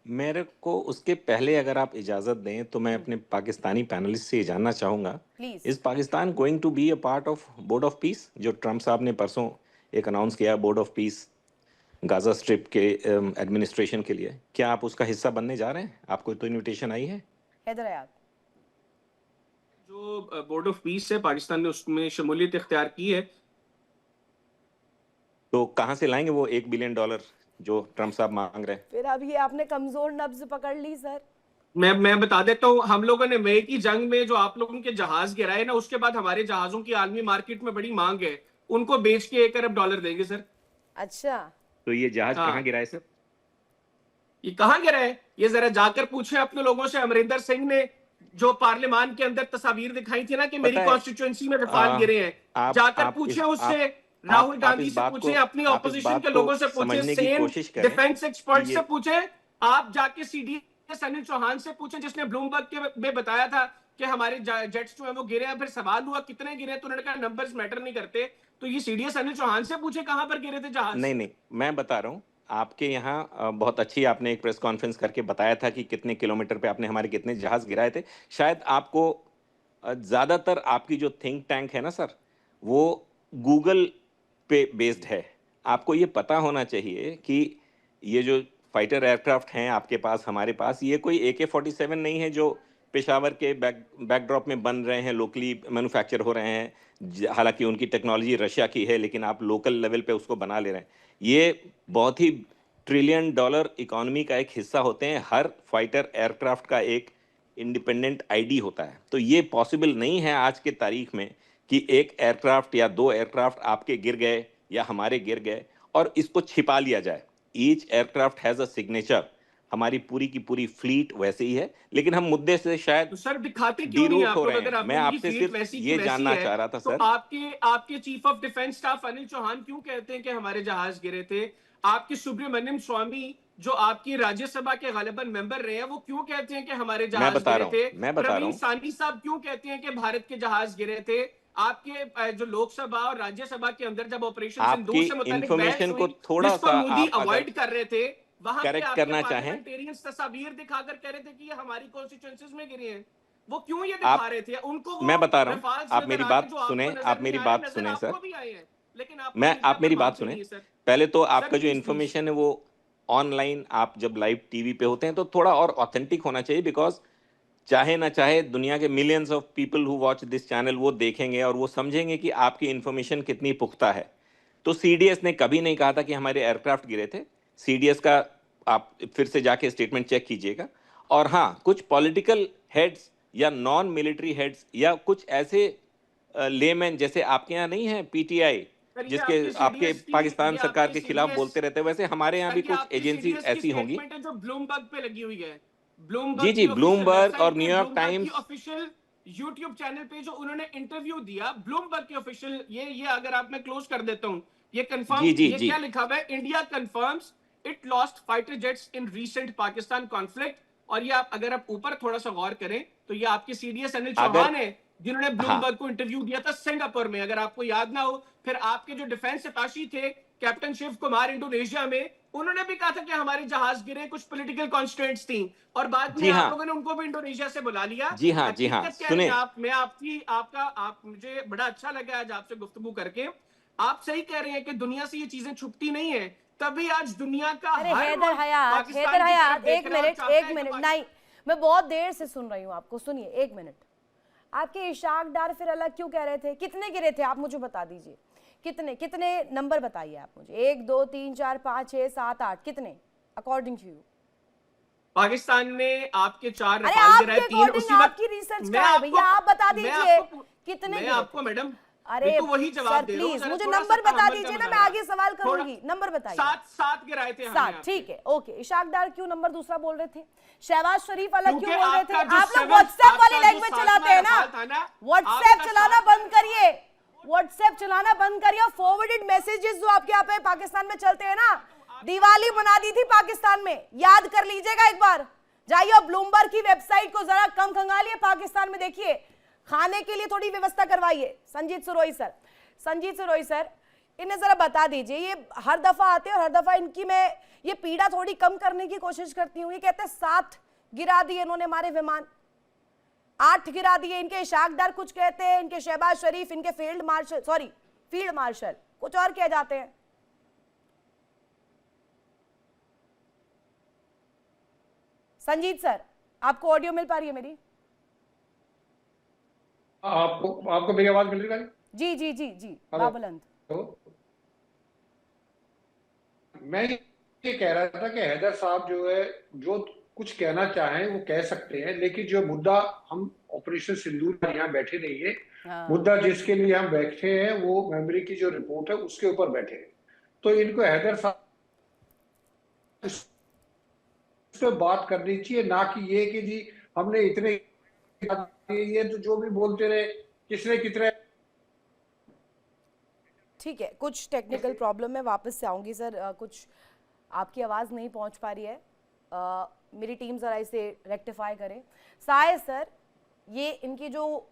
मेरे को उसके पहले अगर आप इजाजत दें तो मैं अपने पाकिस्तानी पैनलिस्ट से ये जानना चाहूंगा, is Pakistan going to be a part of board of peace, जो ट्रम्प साहब ने परसों एक अनाउंस किया board of peace Gaza strip के एडमिनिस्ट्रेशन के लिए, क्या आप उसका हिस्सा बनने जा रहे हैं? आपको तो इनविटेशन आई है? हैदर हयात, जो बोर्ड ऑफ पीस है पाकिस्तान ने उसमें शमूलियत इख्तियार की है। तो कहाँ से लाएंगे वो $1 बिलियन जो ट्रम्प साहब मांग रहे हैं। फिर अब ये आपने कमजोर नब्ज पकड़ ली सर। मैं बता देता हूँ, हम लोगों ने मई की जंग में जो आप लोगों के जहाज गिराए ना, उसके बाद हमारे जहाजों की आलमी मार्केट में बड़ी मांग है, उनको बेच के $1 अरब देंगे सर। अच्छा, तो ये जहाज हाँ, कहाँ गिराए सर? ये कहाँ गिरा है, ये जरा जाकर पूछे अपने लोगों से। अमरिंदर सिंह ने जो पार्लियामान के अंदर तस्वीर दिखाई थी ना कि मेरी पता है, कॉन्स्टिट्यूएंसी में रफाल गिरे हैं, जाकर आप पूछे इस उससे। आप राहुल गांधी इस से बात पूछे, को अपनी आप इस ऑपोजिशन बात के को लोगों से पूछे, समझने की सेम कोशिश करें डिफेंस एक्सपर्ट कि से ये पूछे, आप जाके सीडीएस अनिल चौहान से पूछे जिसने ब्लूमबर्ग के में बताया था कि हमारे जेट्स जो है वो गिरे हैं। फिर सवाल हुआ कितने गिरे, तो उन्होंने कहा नंबर्स मैटर नहीं करते। तो ये सीडीएस अनिल चौहान से पूछे कहां पर गिरे थे जहाज। नहीं, मैं बता रहा हूँ। आपके यहाँ बहुत अच्छी आपने एक प्रेस कॉन्फ्रेंस करके बताया था कि कितने किलोमीटर पे आपने हमारे कितने जहाज गिराए थे। शायद आपको ज़्यादातर आपकी जो थिंक टैंक है ना सर, वो गूगल पे बेस्ड है। आपको ये पता होना चाहिए कि ये जो फाइटर एयरक्राफ्ट हैं आपके पास, हमारे पास, ये कोई AK-47 नहीं है जो पेशावर के बैकड्रॉप में बन रहे हैं, लोकली मैन्युफैक्चर हो रहे हैं। हालांकि उनकी टेक्नोलॉजी रशिया की है, लेकिन आप लोकल लेवल पे उसको बना ले रहे हैं। ये बहुत ही ट्रिलियन डॉलर इकोनॉमी का एक हिस्सा होते हैं। हर फाइटर एयरक्राफ्ट का एक इंडिपेंडेंट आईडी होता है। तो ये पॉसिबल नहीं है आज के तारीख में कि एक एयरक्राफ्ट या दो एयरक्राफ्ट आपके गिर गए या हमारे गिर गए और इसको छिपा लिया जाए। Each aircraft has a signature. हमारी पूरी की पूरी फ्लीट वैसे ही है, लेकिन हम मुद्दे से शायद तो सर दिखाते क्यों नहीं है डीरूट आप हो लोग? रहे अगर हैं। आप मैं लोगों की आपसे फ्लीट सिर्फ वैसी की ये वैसी जानना है, चाह रहा था तो सर। आपके आपके chief of defence staff Anil Chauhan क्यों कहते हैं कि हमारे जहाज गिरे थे? आपके सुब्रमण्यम स्वामी जो आपकी राज्यसभा के गालिबन मेंबर रहे हैं, वो क्यों कहते हैं कि हमारे जहाज गिरे थे? मैं बता रहा प्रवीण हूँ। सानी साहब क्यों कहते हैं कि भारत के जहाज गिरे थे? आपके जो लोकसभा और राज्यसभा के अंदर जब ऑपरेशन आपकी सिंदूर से मुतालिक बहस इंफॉर्मेशन को हुई, थोड़ा जिसको सा मोदी आप अगर अवॉइड कर रहे थे, वहां पे करेक्ट आपके करना चाहें। पार्लियामेंटेरियंस तस्वीर दिखाकर कह रहे थे कि ये हमारी कॉन्स्टिट्यूएंसीज में गिरे हैं। वो क्यों ये आप दिखा रहे थे? उनको वो मैं बता रहा हूँ, रफाल्स आप नजर मेरी आ रहे बात जो सुने, आपको नजर आप नहीं मेरी आ रहे। बात नजर सुने सर। आपको भी आए हैं, लेकिन आपको मैं मीडिया आप पर मेरी बात मानते सुने। नहीं है सर। पहले तो सर आपका जो प्लीज प्लीज। इन्फॉर्मेशन है वो ऑनलाइन, आप जब लाइव टीवी पे होते हैं तो थोड़ा और ऑथेंटिक होना चाहिए। बिकॉज चाहे ना चाहे दुनिया के millions of people who watch this channel वो देखेंगे और वो समझेंगे कि आपकी इन्फॉर्मेशन कितनी पुख्ता है। तो सीडीएस ने कभी नहीं कहा था कि हमारे एयरक्राफ्ट गिरे थे। सीडीएस का आप फिर से जाके स्टेटमेंट चेक कीजिएगा। और हाँ, कुछ पॉलिटिकल हेड्स या नॉन मिलिट्री हेड्स या कुछ ऐसे लेमैन जैसे आपके यहाँ नहीं है पीटीआई, सर ये जिसके आपकी आपके सीडीएस की, पाकिस्तान ये सरकार आपकी के खिलाफ सीडीएस, बोलते रहते हैं, वैसे हमारे यहाँ सर भी ये कुछ आपकी एजेंसी सीडीएस की ऐसी होंगी। स्टेटमेंट है जो ब्लूमबर्ग पे लगी हुई है। जी ब्लूमबर्ग जी, की ऑफिशियल ब्लूमबर्ग और वेबसाइट पे, न्यूयॉर्क ब्लूमबर्ग की टाइम्स। ऑफिशियल यूट्यूब चैनल पे जो उन्होंने इंटरव्यू दिया, ब्लूमबर्ग की ऑफिशियल, ये अगर आप, मैं क्लोज कर देता हूं, ये कंफर्म, जी जी ये जी। क्या लिखा हुआ है? India confirms it lost fighter jets in recent Pakistan conflict. और ये आप अगर आप ऊपर थोड़ा सा गौर करें तो ये आपके सीडीएस अनिल अगर चौहान है जिन्होंने हाँ, ब्लूमबर्ग को इंटरव्यू दिया था सिंगापुर में, अगर आपको याद ना हो। फिर आपके जो डिफेंस अताशी थे कैप्टन शिव कुमार इंडोनेशिया में, उन्होंने भी कहा था कि हमारे जहाज गिरे, कुछ पॉलिटिकल कॉन्स्टेंट्स थी, और बाद में जी आप हाँ, लोगों ने उनको भी इंडोनेशिया से बुला लिया। जी हाँ, जी हाँ, हकीकत क्या है सुने। आप, मैं आपकी आपका आप मुझे बड़ा अच्छा लगा आज आपसे गुफ्तगू करके। आप सही कह रहे हैं कि दुनिया से ये चीजें छुपती नहीं है, तभी आज दुनिया का अरे हर हैदर मुल्क हयात, हैदर पाकिस्तान की तरफ हयात, देख एक रहा है और मिनट, चाहता एक है कि मिनट, नहीं, मैं बहुत देर से सुन रही हूँ आपको, सुनिए एक मिनट। आपके इशाक डार फिर अलग क्यों कह रहे थे? कितने गिरे थे आप मुझे बता दीजिए। कितने कितने नंबर बताइए आप मुझे, 1 2 3 4 5 6 7 8, कितने अकॉर्डिंग टू यू? पाकिस्तान ने आपके 4 अरे रफाल गिराए, आपके 3 अकॉर्डिंग उसी वक्त। आपकी रिसर्च मैं कहाँ है आपको भैया? आप बता मैं दीजिए आपको कितने मैं गिरे आपको थे? मैडम अरे मैं तो वही जवाब सर दे रहा हूँ, प्लीज जरा मुझे थोड़ा सा नंबर बता तहम्मुल दीजिए का ना, मैं मुजाहरा। आगे सवाल थोड़ा करूंगी। नंबर बताइए। 7 गिराए थे हमने 7, आपके। ठीक है, ओके। इशाक डार क्यों नंबर दूसरा बोल रहे थे? शहबाज शरीफ अलग क्योंकि क्यों बोल रहे थे? आपका जो आप लोग सेवन- व्हाट्सएप वाली आपका जो लैंग्वेज चलाते हैं ना, सातवां रफाल था ना, व्हाट्सएप आपका चलाना सातवां बंद करिए। व्हाट्सएप चलाना बंद करिए। फॉरवर्डेड मैसेजेस जो आपके यहाँ पे पाकिस्तान में चलते हैं ना, दिवाली बना दी थी पाकिस्तान में, याद कर लीजिएगा एक बार। जाइए ब्लूमबर्ग की वेबसाइट को जरा कम खंगालिए, पाकिस्तान में देखिए, खाने के लिए थोड़ी व्यवस्था करवाइए। संजीत सिरोही सर, इन्हें जरा बता दीजिए, ये हर दफा आते हैं और हर दफा इनकी मैं ये पीड़ा थोड़ी कम करने की कोशिश करती हूँ। ये कहते हैं 7 गिरा दिए इन्होंने हमारे विमान, 8 गिरा दिए। इनके इशाक डार कुछ कहते हैं, इनके शहबाज शरीफ, इनके फील्ड मार्शल कुछ और कह जाते हैं। संजीत सर, आपको ऑडियो मिल पा रही है मेरी? आपको मेरी आवाज मिल रही है? जी जी जी जी, हेलो। बाबुलंद। तो मैं ये कह रहा था कि हैदर साहब जो है, जो कुछ कहना चाहें वो कह सकते हैं, लेकिन जो मुद्दा, हम ऑपरेशन सिंदूर पर यहाँ बैठे नहीं है। हाँ। मुद्दा जिसके लिए हम बैठे हैं वो मेमोरी की जो रिपोर्ट है उसके ऊपर बैठे हैं। तो इनको हैदर साहब इस पे बात करनी चाहिए, ना कि ये कि जी हमने इतने, ये तो जो भी बोलते रहे, किसने कितने। ठीक है, कुछ टेक्निकल प्रॉब्लम है, वापस से आऊंगी सर। कुछ आपकी आवाज़ नहीं पहुंच पा रही है। मेरी टीम ज़रा इसे रेक्टिफाई करे। साय सर, ये इनकी जो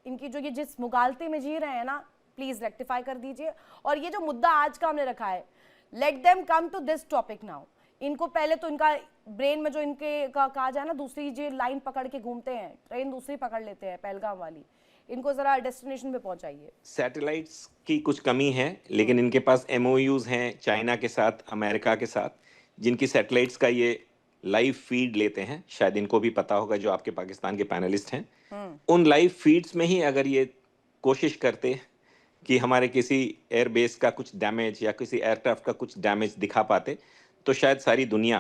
ये जिस मुगालते में जी रहे हैं ना, प्लीज़ रेक्टिफाई कर दीजिए। और ये जो मुद्दा आज का हमने रखा है, let them come to this topic now. इनको पहले तो इनका ब्रेन में जो इनके कहा जाए ना, दूसरी जो लाइन पकड़ के घूमते हैं, ट्रेन दूसरी पकड़ लेते हैं पहलगाम वाली, इनको ज़रा डेस्टिनेशन पे पहुंचाइए। सैटेलाइट्स की कुछ कमी है, लेकिन इनके पास एमओयूज हैं चाइना के साथ, अमेरिका के साथ, जिनकी सैटेलाइट्स का ये लाइव फीड लेते हैं। शायद इनको भी पता होगा, जो आपके पाकिस्तान के पैनलिस्ट हैं। उन लाइव फीड्स में ही अगर ये कोशिश करते कि हमारे किसी एयरबेस का कुछ डैमेज या किसी एयरक्राफ्ट का कुछ डैमेज दिखा पाते, तो शायद सारी दुनिया,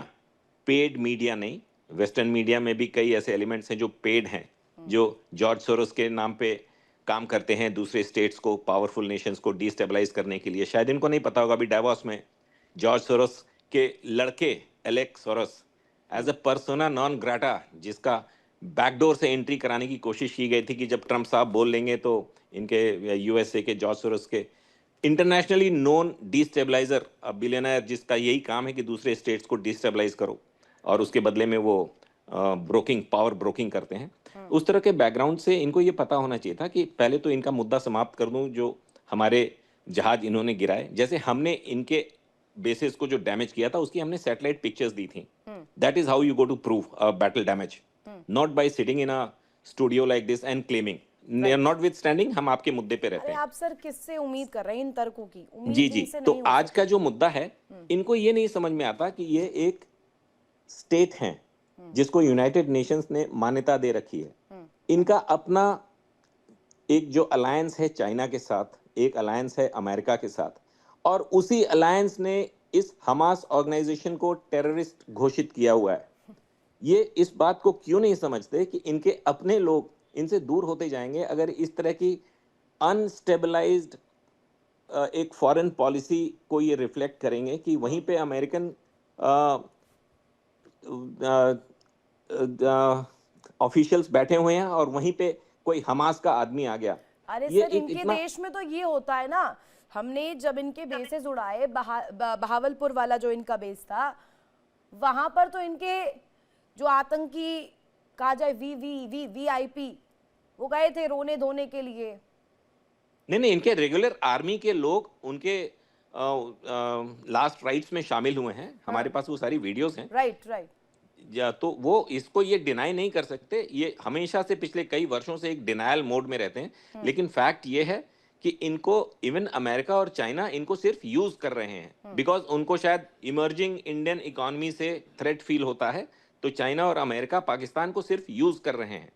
पेड मीडिया नहीं, वेस्टर्न मीडिया में भी कई ऐसे एलिमेंट्स हैं जो पेड हैं, जो जॉर्ज सोरोस के नाम पे काम करते हैं दूसरे स्टेट्स को, पावरफुल नेशंस को डिस्टेबलाइज करने के लिए। शायद इनको नहीं पता होगा, अभी डावोस में जॉर्ज सोरोस के लड़के Alex Soros as a persona non grata, जिसका बैकडोर से एंट्री कराने की कोशिश की गई थी कि जब ट्रंप साहब बोल लेंगे तो इनके यूएसए के जॉर्ज सोरोस के इंटरनेशनली नोन डिस्टेबलाइजर, बिलियनर, जिसका यही काम है कि दूसरे स्टेट्स को डिस्टेबलाइज करो और उसके बदले में वो ब्रोकिंग, पावर ब्रोकिंग करते हैं। उस तरह के बैकग्राउंड से इनको ये पता होना चाहिए था कि पहले तो इनका मुद्दा समाप्त कर दूं, जो हमारे जहाज इन्होंने गिराए। जैसे हमने इनके बेसिस को जो डैमेज किया था, उसकी हमने सैटेलाइट पिक्चर्स दी थी। That is how you go to prove a battle damage, not by sitting in a studio like this and claiming. Notwithstanding, हम आपके मुद्दे पे रहते अरे हैं। आप सर किससे उम्मीद कर रहे हैं इन तर्कों की? उम्मीद जी जी, इनसे तो नहीं हो आज का सकती। जो मुद्दा है, इनको ये नहीं समझ में आता कि ये एक स्टेट है जिसको यूनाइटेड नेशंस ने मान्यता दे रखी है। इनका अपना एक जो अलायंस है चाइना के साथ, एक अलायंस है अमेरिका के साथ, और उसी अलायंस ने इस हमास ऑर्गेनाइजेशन को टेररिस्ट घोषित किया हुआ है। ये इस बात को क्यों नहीं समझते कि इनके अपने लोग इनसे दूर होते जाएंगे अगर इस तरह की अनस्टेबलाइज्ड एक फॉरेन पॉलिसी को ये रिफ्लेक्ट करेंगे कि वहीं पे अमेरिकन ऑफिशियल्स बैठे हुए हैं और वहीं पे कोई हमास का आदमी आ गया। अरे ये सर, एक इनके इतना, देश में तो ये होता है ना। हमने जब इनके बेसेस उड़ाए, बहावलपुर वाला जो इनका बेस था, वहां पर तो इनके जो आतंकी कहा जाए वीआईपी, वो गए थे रोने धोने के लिए। नहीं, इनके रेगुलर आर्मी के लोग उनके लास्ट राइट्स में शामिल हुए हैं। हमारे पास वो सारी वीडियोस हैं। Right right. या तो वो इसको ये डिनाई नहीं कर सकते। ये हमेशा से पिछले कई वर्षों से एक डिनायल मोड में रहते हैं। लेकिन फैक्ट ये है कि इनको इवन अमेरिका और चाइना इनको सिर्फ यूज कर रहे हैं, बिकॉज उनको शायद इमर्जिंग इंडियन इकोनॉमी से थ्रेट फील होता है। तो चाइना और अमेरिका पाकिस्तान को सिर्फ यूज कर रहे हैं।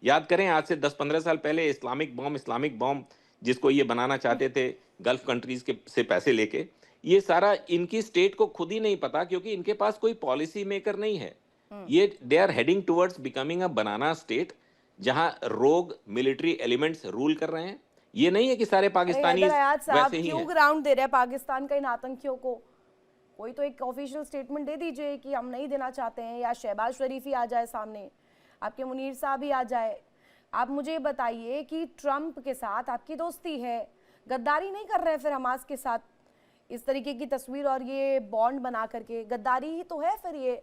याद करें, आज से 10-15 साल पहले इस्लामिक बॉम्ब जिसको ये बनाना चाहते थे गल्फ कंट्रीज के से पैसे लेके, ये सारा इनकी स्टेट को खुद ही नहीं पता, क्योंकि इनके पास कोई पॉलिसी मेकर नहीं है। ये they are heading towards becoming a banana state, जहां रोग मिलिट्री एलिमेंट्स रूल कर रहे हैं। ये नहीं है कि सारे पाकिस्तानी वैसे ही क्यों हैं। ग्राउंड दे रहे हैं पाकिस्तान का इन आतंकियों को? कोई तो एक ऑफिशियल स्टेटमेंट दे दीजिए कि हम नहीं देना चाहते हैं, या शहबाज शरीफ ही आ जाए सामने, आपके मुनीर साहब ही आ जाए। आप मुझे बताइए कि ट्रंप के साथ आपकी दोस्ती है, गद्दारी नहीं कर रहे हैं फिर हमास के साथ? इस तरीके की तस्वीर और ये बॉन्ड बना करके गद्दारी ही तो है फिर ये।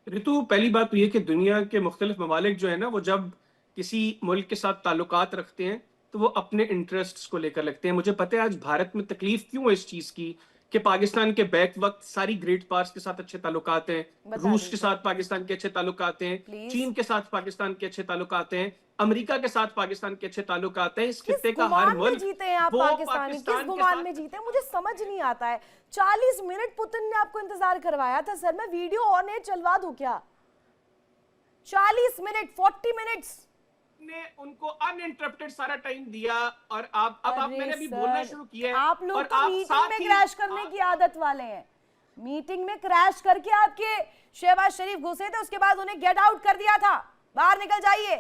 ऋतु, पहली बात तो ये कि दुनिया के मुख्तलिफ ममालिक जो है ना, वो जब किसी मुल्क के साथ ताल्लुकात रखते हैं तो वो अपने इंटरेस्ट्स को लेकर लगते हैं। मुझे पता है आज भारत में तकलीफ क्यों है इस चीज की कि पाकिस्तान के बैक वक्त सारी ग्रेट पावर्स के साथ अच्छे ताल्लुकात हैं, रूस के साथ पाकिस्तान के अच्छे ताल्लुकात हैं, चीन के साथ पाकिस्तान के अच्छे ताल्लुकात हैं, अमेरिका के साथ पाकिस्तान के अच्छे ताल्लुकात हैं। इस खित्ते का हर मुल्क जीते हैं आप पाकिस्तानी, किस गुमान में जीते हैं मुझे समझ नहीं आता है। 40 मिनट पुतिन ने आपको इंतजार करवाया था सर, मैं वीडियो ऑन एयर चलवा दूं क्या? 40 मिनट, 40 मिनट्स ने उनको अनइंटरप्टेड सारा टाइम दिया। और अब मैंने भी बोलना शुरू किया है। आप लोग तो मीटिंग में क्रैश करने की आदत वाले हैं। मीटिंग में क्रैश करके आपके शहबाज शरीफ घुसे थे, उसके बाद उन्हें गेट आउट कर दिया था, बाहर निकल जाइए।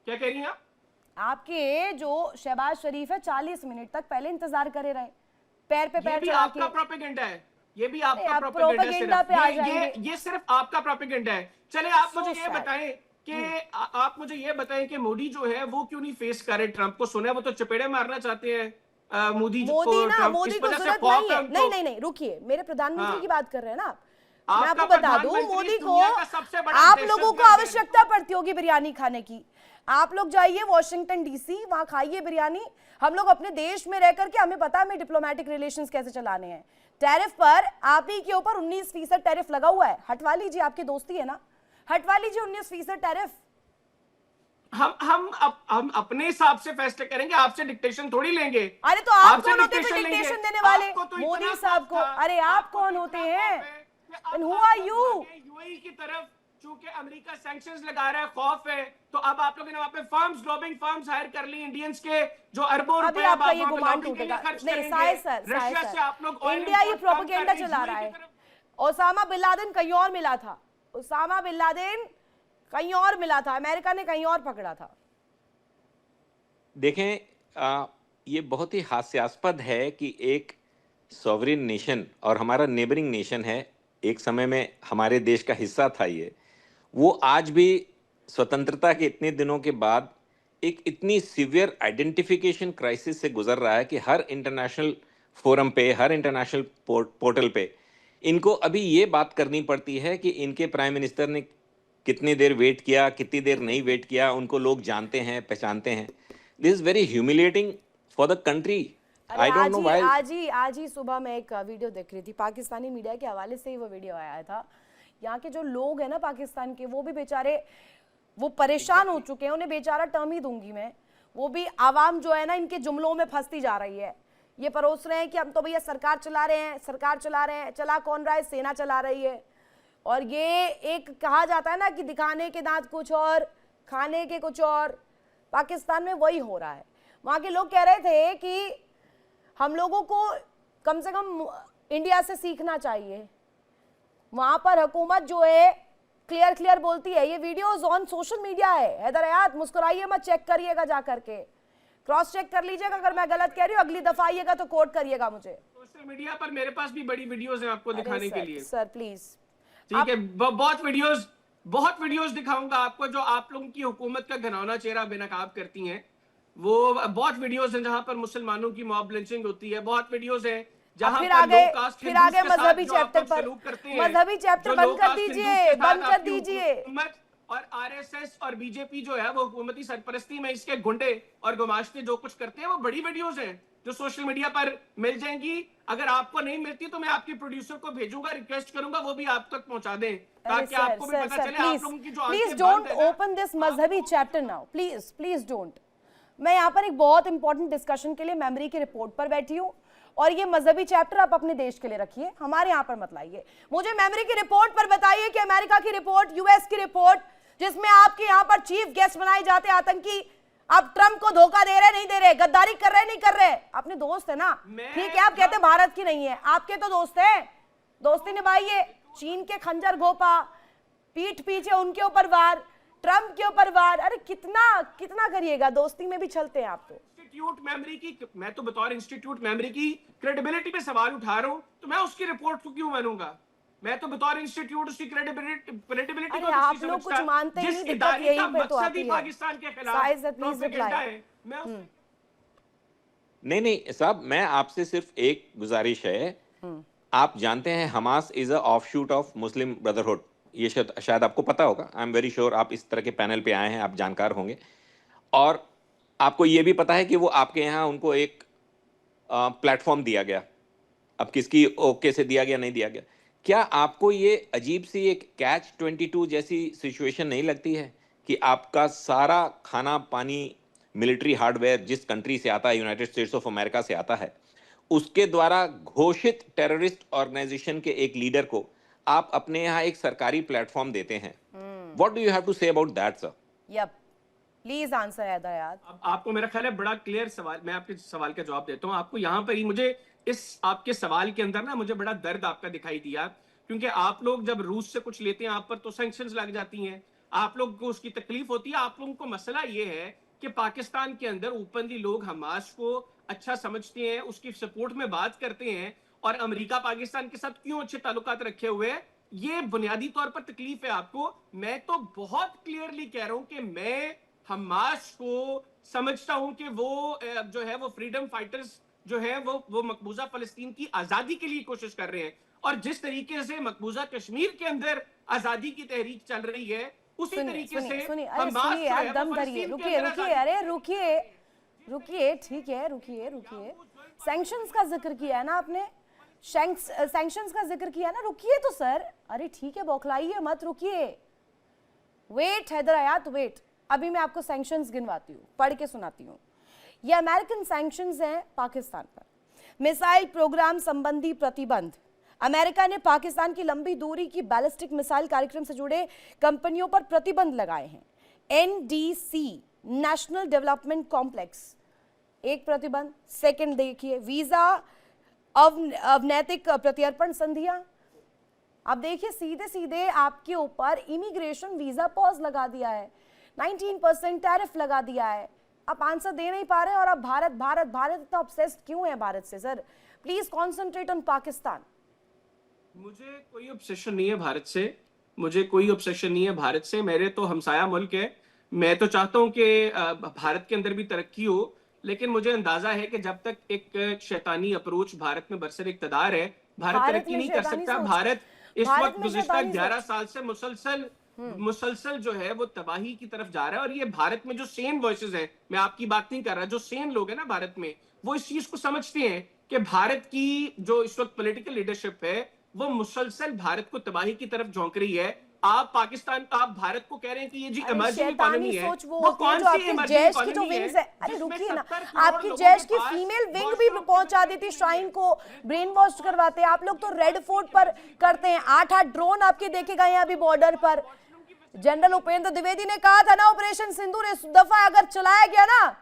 क्या कह रही हैं आप? आपके जो शहबाज शरीफ है 40 मिनट तक पहले इंतजार करे रहे, पैर पे ये पैर भी चढ़ा आपका के। प्रोपेगेंडा है, ये भी नहीं, आपका आप प्रोपेगेंडा प्रोपेगेंडा पे आ है, जाएंगे। ये सिर्फ आपका प्रोपेगेंडा है। चले आप So मुझे ये sad. बताएं कि आप मुझे ये बताएं कि मोदी जो है वो क्यों नहीं फेस कर रहे ट्रंप को? सुना है वो तो चपेड़े मारना चाहते हैं मोदी को, ट्रंप, मोदी इस को वजह से जरूरत खौफ नहीं है है। उनको। नहीं, रुकिए, मेरे प्रधानमंत्री हाँ। की बात कर रहे हैं ना आप। मैं आपका आपको बता दूं, प्रधानमंत्री मोदी को दुनिया का सबसे बड़ा आप दहशतगर्द लोगों को है। आवश्यकता पड़ती होगी बिरयानी खाने की। आप लोग जाइए वॉशिंगटन डीसी, वहां खाइए बिरयानी। हम लोग अपने देश में रह करके हमें पता है हमें डिप्लोमेटिक रिलेशंस कैसे चलाने हैं। टैरिफ पर आप ही के ऊपर 19% टैरिफ लगा हुआ है, हटवा लीजिए, आपकी दोस्ती है ना, हटवा लीजिए 19% टैरिफ। हम अपने हिसाब से फैसले करेंगे, आपसे डिक्टेशन थोड़ी लेंगे। अरे तो आप आपसे कौन होते हैं dictation लेंगे। डिक्टेशन देने वाले? आपको तो मोदी इतना साहब को। खौफ था, अरे आप आपको कौन तो होते इतना हैं? खौफ है कि अब And who आप are लोग you? आगे यूएई की तरफ, चूंकि अमेरिका सैंक्शंस लगा रहा है, खौफ है, तो अब आप लोगों ने वहां पे फर्म्स, लॉबिंग फर्म्स हायर कर ली इंडियंस के, जो अरबों अभी रुपए आपका अब ये वहां पे गुमान lobbying के लिए टूटेगा। खर्च नहीं करेंगे। साहिर सर, रशिया से आप लोग oil इंडिया ये import कम कर प्रोपेगेंडा रहे हैं, चला यूएई रहा की है। तरफ। ओसामा बिन लादेन कहीं और मिला था, ओसामा बिन लादेन कहीं और मिला था, अमेरिका ने कहीं और पकड़ा था। देखें, ये बहुत ही हास्यास्पद है कि एक सॉवरिन नेशन और हमारा नेबरिंग नेशन है, एक समय में हमारे देश का हिस्सा था ये, वो आज भी स्वतंत्रता के इतने दिनों के बाद एक इतनी सीवियर आइडेंटिफिकेशन क्राइसिस से गुजर रहा है कि हर इंटरनेशनल फोरम पे, हर इंटरनेशनल पोर्टल पे इनको अभी ये बात करनी पड़ती है कि इनके प्राइम मिनिस्टर ने कितनी देर वेट किया, कितनी देर नहीं वेट किया, उनको लोग जानते हैं, पहचानते हैं। This is very humiliating for the country. I don't know why. आज ही सुबह मैं एक वीडियो देख रही थी, पाकिस्तानी मीडिया के हवाले से ही वो वीडियो आया था। यहाँ के जो लोग हैं ना पाकिस्तान के, वो भी बेचारे वो परेशान हो चुके हैं, उन्हें बेचारा टर्म ही दूंगी मैं। वो भी आवाम जो है ना इनके जुमलों में फंसती जा रही है। ये परोस रहे हैं कि हम तो भैया सरकार चला रहे हैं, सरकार चला रहे हैं। चला कौन रहा है? सेना चला रही है। और ये एक कहा जाता है ना कि दिखाने के दांत कुछ और, खाने के कुछ और। पाकिस्तान में वही हो रहा है। वहाँ के लोग कह रहे थे कि हम लोगों को कम से कम इंडिया से सीखना चाहिए। वहां पर हुकूमत जो है क्लियर बोलती है। ये वीडियोस ऑन सोशल मीडिया है। हैदर हयात मुस्कुराइए मत, चेक करिएगा जा करके, क्रॉस चेक कर लीजिएगा। अगर मैं गलत कह रही हूँ अगली दफा आइएगा तो कोट करिएगा मुझे। सोशल मीडिया पर मेरे पास भी बड़ी वीडियोस हैं आपको दिखाने के लिए। सर प्लीज, ठीक है, बहुत वीडियोस दिखाऊंगा आपको जो आप लोगों की हुकूमत का घिनौना चेहरा बेनकाब करती हैं। वो बहुत वीडियोस हैं जहां पर मुसलमानों की मॉब लिंचिंग होती है, बहुत वीडियोस हैं जहां फिर पर आगे लो कास्ट फिर आगे मजहबी चैप्टर पर, मजहबी चैप्टर बंद कर दीजिए, बंद कर दीजिए। और आरएसएस और बीजेपी जो है वो हुकूमती सरपरस्ती में इसके गुंडे और गुमाश्ते जो कुछ करते हैं, वो बड़ी वीडियोस हैं जो सोशल मीडिया पर मिल जाएंगी। अगर आपको नहीं मिलती तो मैं आपके प्रोड्यूसर को भेजूंगा, रिक्वेस्ट करूंगा वो भी आप तक पहुंचा दें, ताकि आपको भी पता चले आप लोगों की जो प्लीज डोंट ओपन दिस मजहबी चैप्टर नाउ, प्लीज डोंट। मैं यहाँ पर एक बहुत इंपॉर्टेंट डिस्कशन के लिए मेमोरी की रिपोर्ट पर बैठी हूँ, और ये मजहबी चैप्टर आप अपने देश के लिए रखिए, हमारे यहाँ पर मत लाइए। मुझे मेमोरी की रिपोर्ट पर बताइए कि अमेरिका की रिपोर्ट, यूएस की रिपोर्ट, जिसमें आपके यहाँ पर चीफ गेस्ट बनाए जाते आतंकी, आप ट्रंप को धोखा दे रहे नहीं दे रहे, गद्दारी कर रहे नहीं कर रहे, अपने दोस्त है ना, ठीक है। आप कहते भारत की नहीं है, आपके तो दोस्त है, दोस्ती निभाइए। चीन के खंजर घोपा, पीठ पीछे उनके ऊपर वार, ट्रंप के ऊपर वार, अरे कितना करिएगा, दोस्ती में भी चलते हैं आप तो। इंस्टीट्यूट मेमोरी की, मैं तो बतौर इंस्टीट्यूट मेमोरी की क्रेडिबिलिटी पे सवाल उठा रहा हूं, तो मैं उसकी रिपोर्ट को क्यों मानूंगा? मैं तो बतौर इंस्टीट्यूट उसकी क्रेडिबिलिटी को आप लोग कुछ मानते ही नहीं, दिक्कत यही पे तो आती है। पाकिस्तान के खिलाफ प्रोपेगेंडा है। मैं नहीं साहब, मैं आपसे सिर्फ एक गुजारिश है। आप जानते हैं Hamas is a offshoot of Muslim brotherhood, ये शायद आपको पता होगा। आई एम वेरी श्योर आप इस तरह के पैनल पे आए हैं, आप जानकार होंगे। और आपको ये भी पता है कि वो आपके यहाँ उनको एक प्लेटफॉर्म दिया गया। अब किसकी ओके से दिया गया नहीं दिया गया, क्या आपको ये अजीब सी एक कैच 22 जैसी सिचुएशन नहीं लगती है कि आपका सारा खाना पानी, मिलिट्री हार्डवेयर जिस कंट्री से आता है, यूनाइटेड स्टेट्स ऑफ अमेरिका से आता है, उसके द्वारा घोषित टेररिस्ट ऑर्गेनाइजेशन के एक लीडर को आप अपने यहाँ एक सरकारी प्लेटफॉर्म देते हैं? What do you have to say about that sir? Yup, please answer Haider Hayat. अब आपको मेरा ख्याल है बड़ा क्लियर सवाल, मैं आपके सवाल का जवाब देता हूं आपको। यहाँ पर ही मुझे इस आपके सवाल के अंदर ना मुझे बड़ा दर्द आपका दिखाई दिया, क्योंकि आप लोग जब रूस से कुछ लेते हैं आप पर तो सैंक्शंस लग जाती हैं, आप लोग को उसकी तकलीफ होती है। आप लोगों को मसला ये है कि पाकिस्तान के अंदर ओपनली लोग हमास को अच्छा समझते हैं, उसकी सपोर्ट में बात करते हैं, और अमेरिका पाकिस्तान के साथ क्यों अच्छे ताल्लुकात रखे हुए हैं, ये बुनियादी तौर पर तकलीफ है आपको। मैं तो बहुत क्लियरली कह रहा हूं कि मैं हमास को समझता हूं कि वो जो है वो फ्रीडम फाइटर्स जो है वो मकबूजा फलस्तीन की आजादी के लिए कोशिश कर रहे हैं, और जिस तरीके से मकबूजा कश्मीर के अंदर आजादी की तहरीक चल रही है उसी सुनिए तरीके सुनिए से सुनिए, अरे हमास सुनिए जो यार, है वो दम धरिए, फलस्तीन के रुकिए अंदर रुकिए, आजादी अरे रुकिए रुकिए, ठीक है, रुकिए रुकिए। सैंक्शंस का जिक्र किया है ना आपने, सैंक्शंस का जिक्र किया है ना, रुकिए तो सर, अरे ठीक है, बौखलाइए मत, रुकिए, वेट हैदर आयात, वेट। अभी मैं आपको सैंक्शंस गिनवाती हूँ, पढ़ के सुनाती हूँ। ये अमेरिकन सैंक्शंस हैं पाकिस्तान पर। मिसाइल प्रोग्राम संबंधी प्रतिबंध, अमेरिका ने पाकिस्तान की लंबी दूरी की बैलिस्टिक मिसाइल कार्यक्रम से जुड़े कंपनियों पर प्रतिबंध लगाए हैं। एनडीसी, नेशनल डेवलपमेंट कॉम्प्लेक्स, एक प्रतिबंध। सेकंड देखिए, वीजा अवैतनिक प्रत्यर्पण संधियां। अब देखिए, सीधे सीधे आपके ऊपर इमिग्रेशन वीजा पॉज लगा दिया है, 19% टैरिफ लगा दिया है। आप आंसर दे नहीं पा रहे, और आप भारत भारत भारत इतना ऑब्सेस्ड क्यों है भारत से? Sir please concentrate on Pakistan. मुझे कोई ऑब्सेशन नहीं है भारत से, मुझे कोई ऑब्सेशन नहीं है भारत से, मेरे तो हमसाया मुल्क है। मैं तो चाहता हूं कि भारत के अंदर भी तरक्की हो, लेकिन मुझे अंदाजा है कि जब तक एक शैतानी अप्रोच भारत में बरसर इक़्तिदार है, भारत तरक्की नहीं कर सकता। भारत इस वक्त गुज़िश्ता 11 साल से मुसलसल जो है वो तबाही की तरफ जा रहा है, और ये भारत में जो सेन वॉइसेस हैं, मैं आपकी बात नहीं कर रहा, जो सेन लोग हैं ना भारत में, वो इस चीज को समझते हैं कि भारत की जो इस वक्त पॉलिटिकल लीडरशिप है वो मुसलसल भारत को तबाही की तरफ झोंक रही है। आप भारत को कह रहे हैं कि ये जी इमर्जिंग इकोनॉमी है, वो कौन सी इमर्जिंग इकोनॉमी है? अरे रुकिए ना, आपकी जैश की फीमेल विंग भी पहुंचा देती श्राइन को, ब्रेन वॉश करवाते हैं। आप लोग तो रेड फोर्ट पर करते हैं, 8-8 ड्रोन आपके देखे गए हैं अभी बॉर्डर पर। जनरल उपेंद्र द्विवेदी ने कहा था ना, ऑपरेशन सिंदूर इस दफा अगर चलाया गया ना,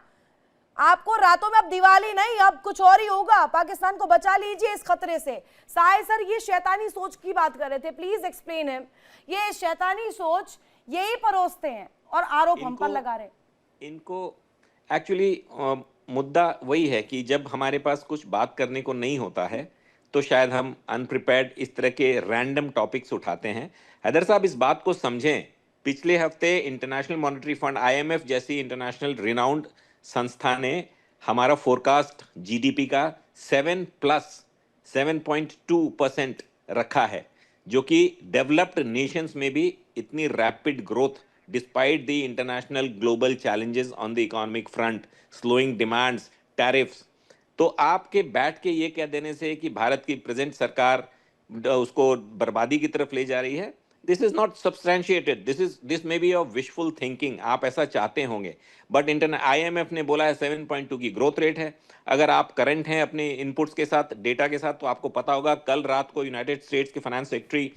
आपको रातों में अब दिवाली नहीं, अब कुछ और ही होगा। पाकिस्तान को बचा लीजिए इस खतरे से। साहिल सर ये शैतानी सोच की बात कर रहे थे, प्लीज एक्सप्लेन हिम। ये शैतानी सोच यही परोसते हैं और आरोप हम पर लगा रहे हैं। इनको एक्चुअली मुद्दा वही है कि जब हमारे पास कुछ बात करने को नहीं होता है तो शायद हम अनप्रिपेयर्ड इस तरह के रैंडम टॉपिक्स उठाते हैं। हैदर साहब इस बात को समझें, पिछले हफ्ते इंटरनेशनल मॉनेटरी फंड IMF जैसी इंटरनेशनल रिनाउंड संस्था ने हमारा फोरकास्ट जीडीपी का 7.2% रखा है, जो कि डेवलप्ड नेशंस में भी इतनी rapid growth despite the international global challenges on the economic front, slowing demands, tariffs. तो आपके बैठ के ये कह देने से कि भारत की प्रेजेंट सरकार उसको बर्बादी की तरफ ले जा रही है, this is not substantiated, this may be of wishful thinking. आप ऐसा चाहते होंगे, बट IMF ने बोला है 7.2 की ग्रोथ रेट है। अगर आप करंट हैं अपने इनपुट्स के साथ, डेटा के साथ, तो आपको पता होगा कल रात को यूनाइटेड स्टेट्स के फाइनेंस सेक्रेटरी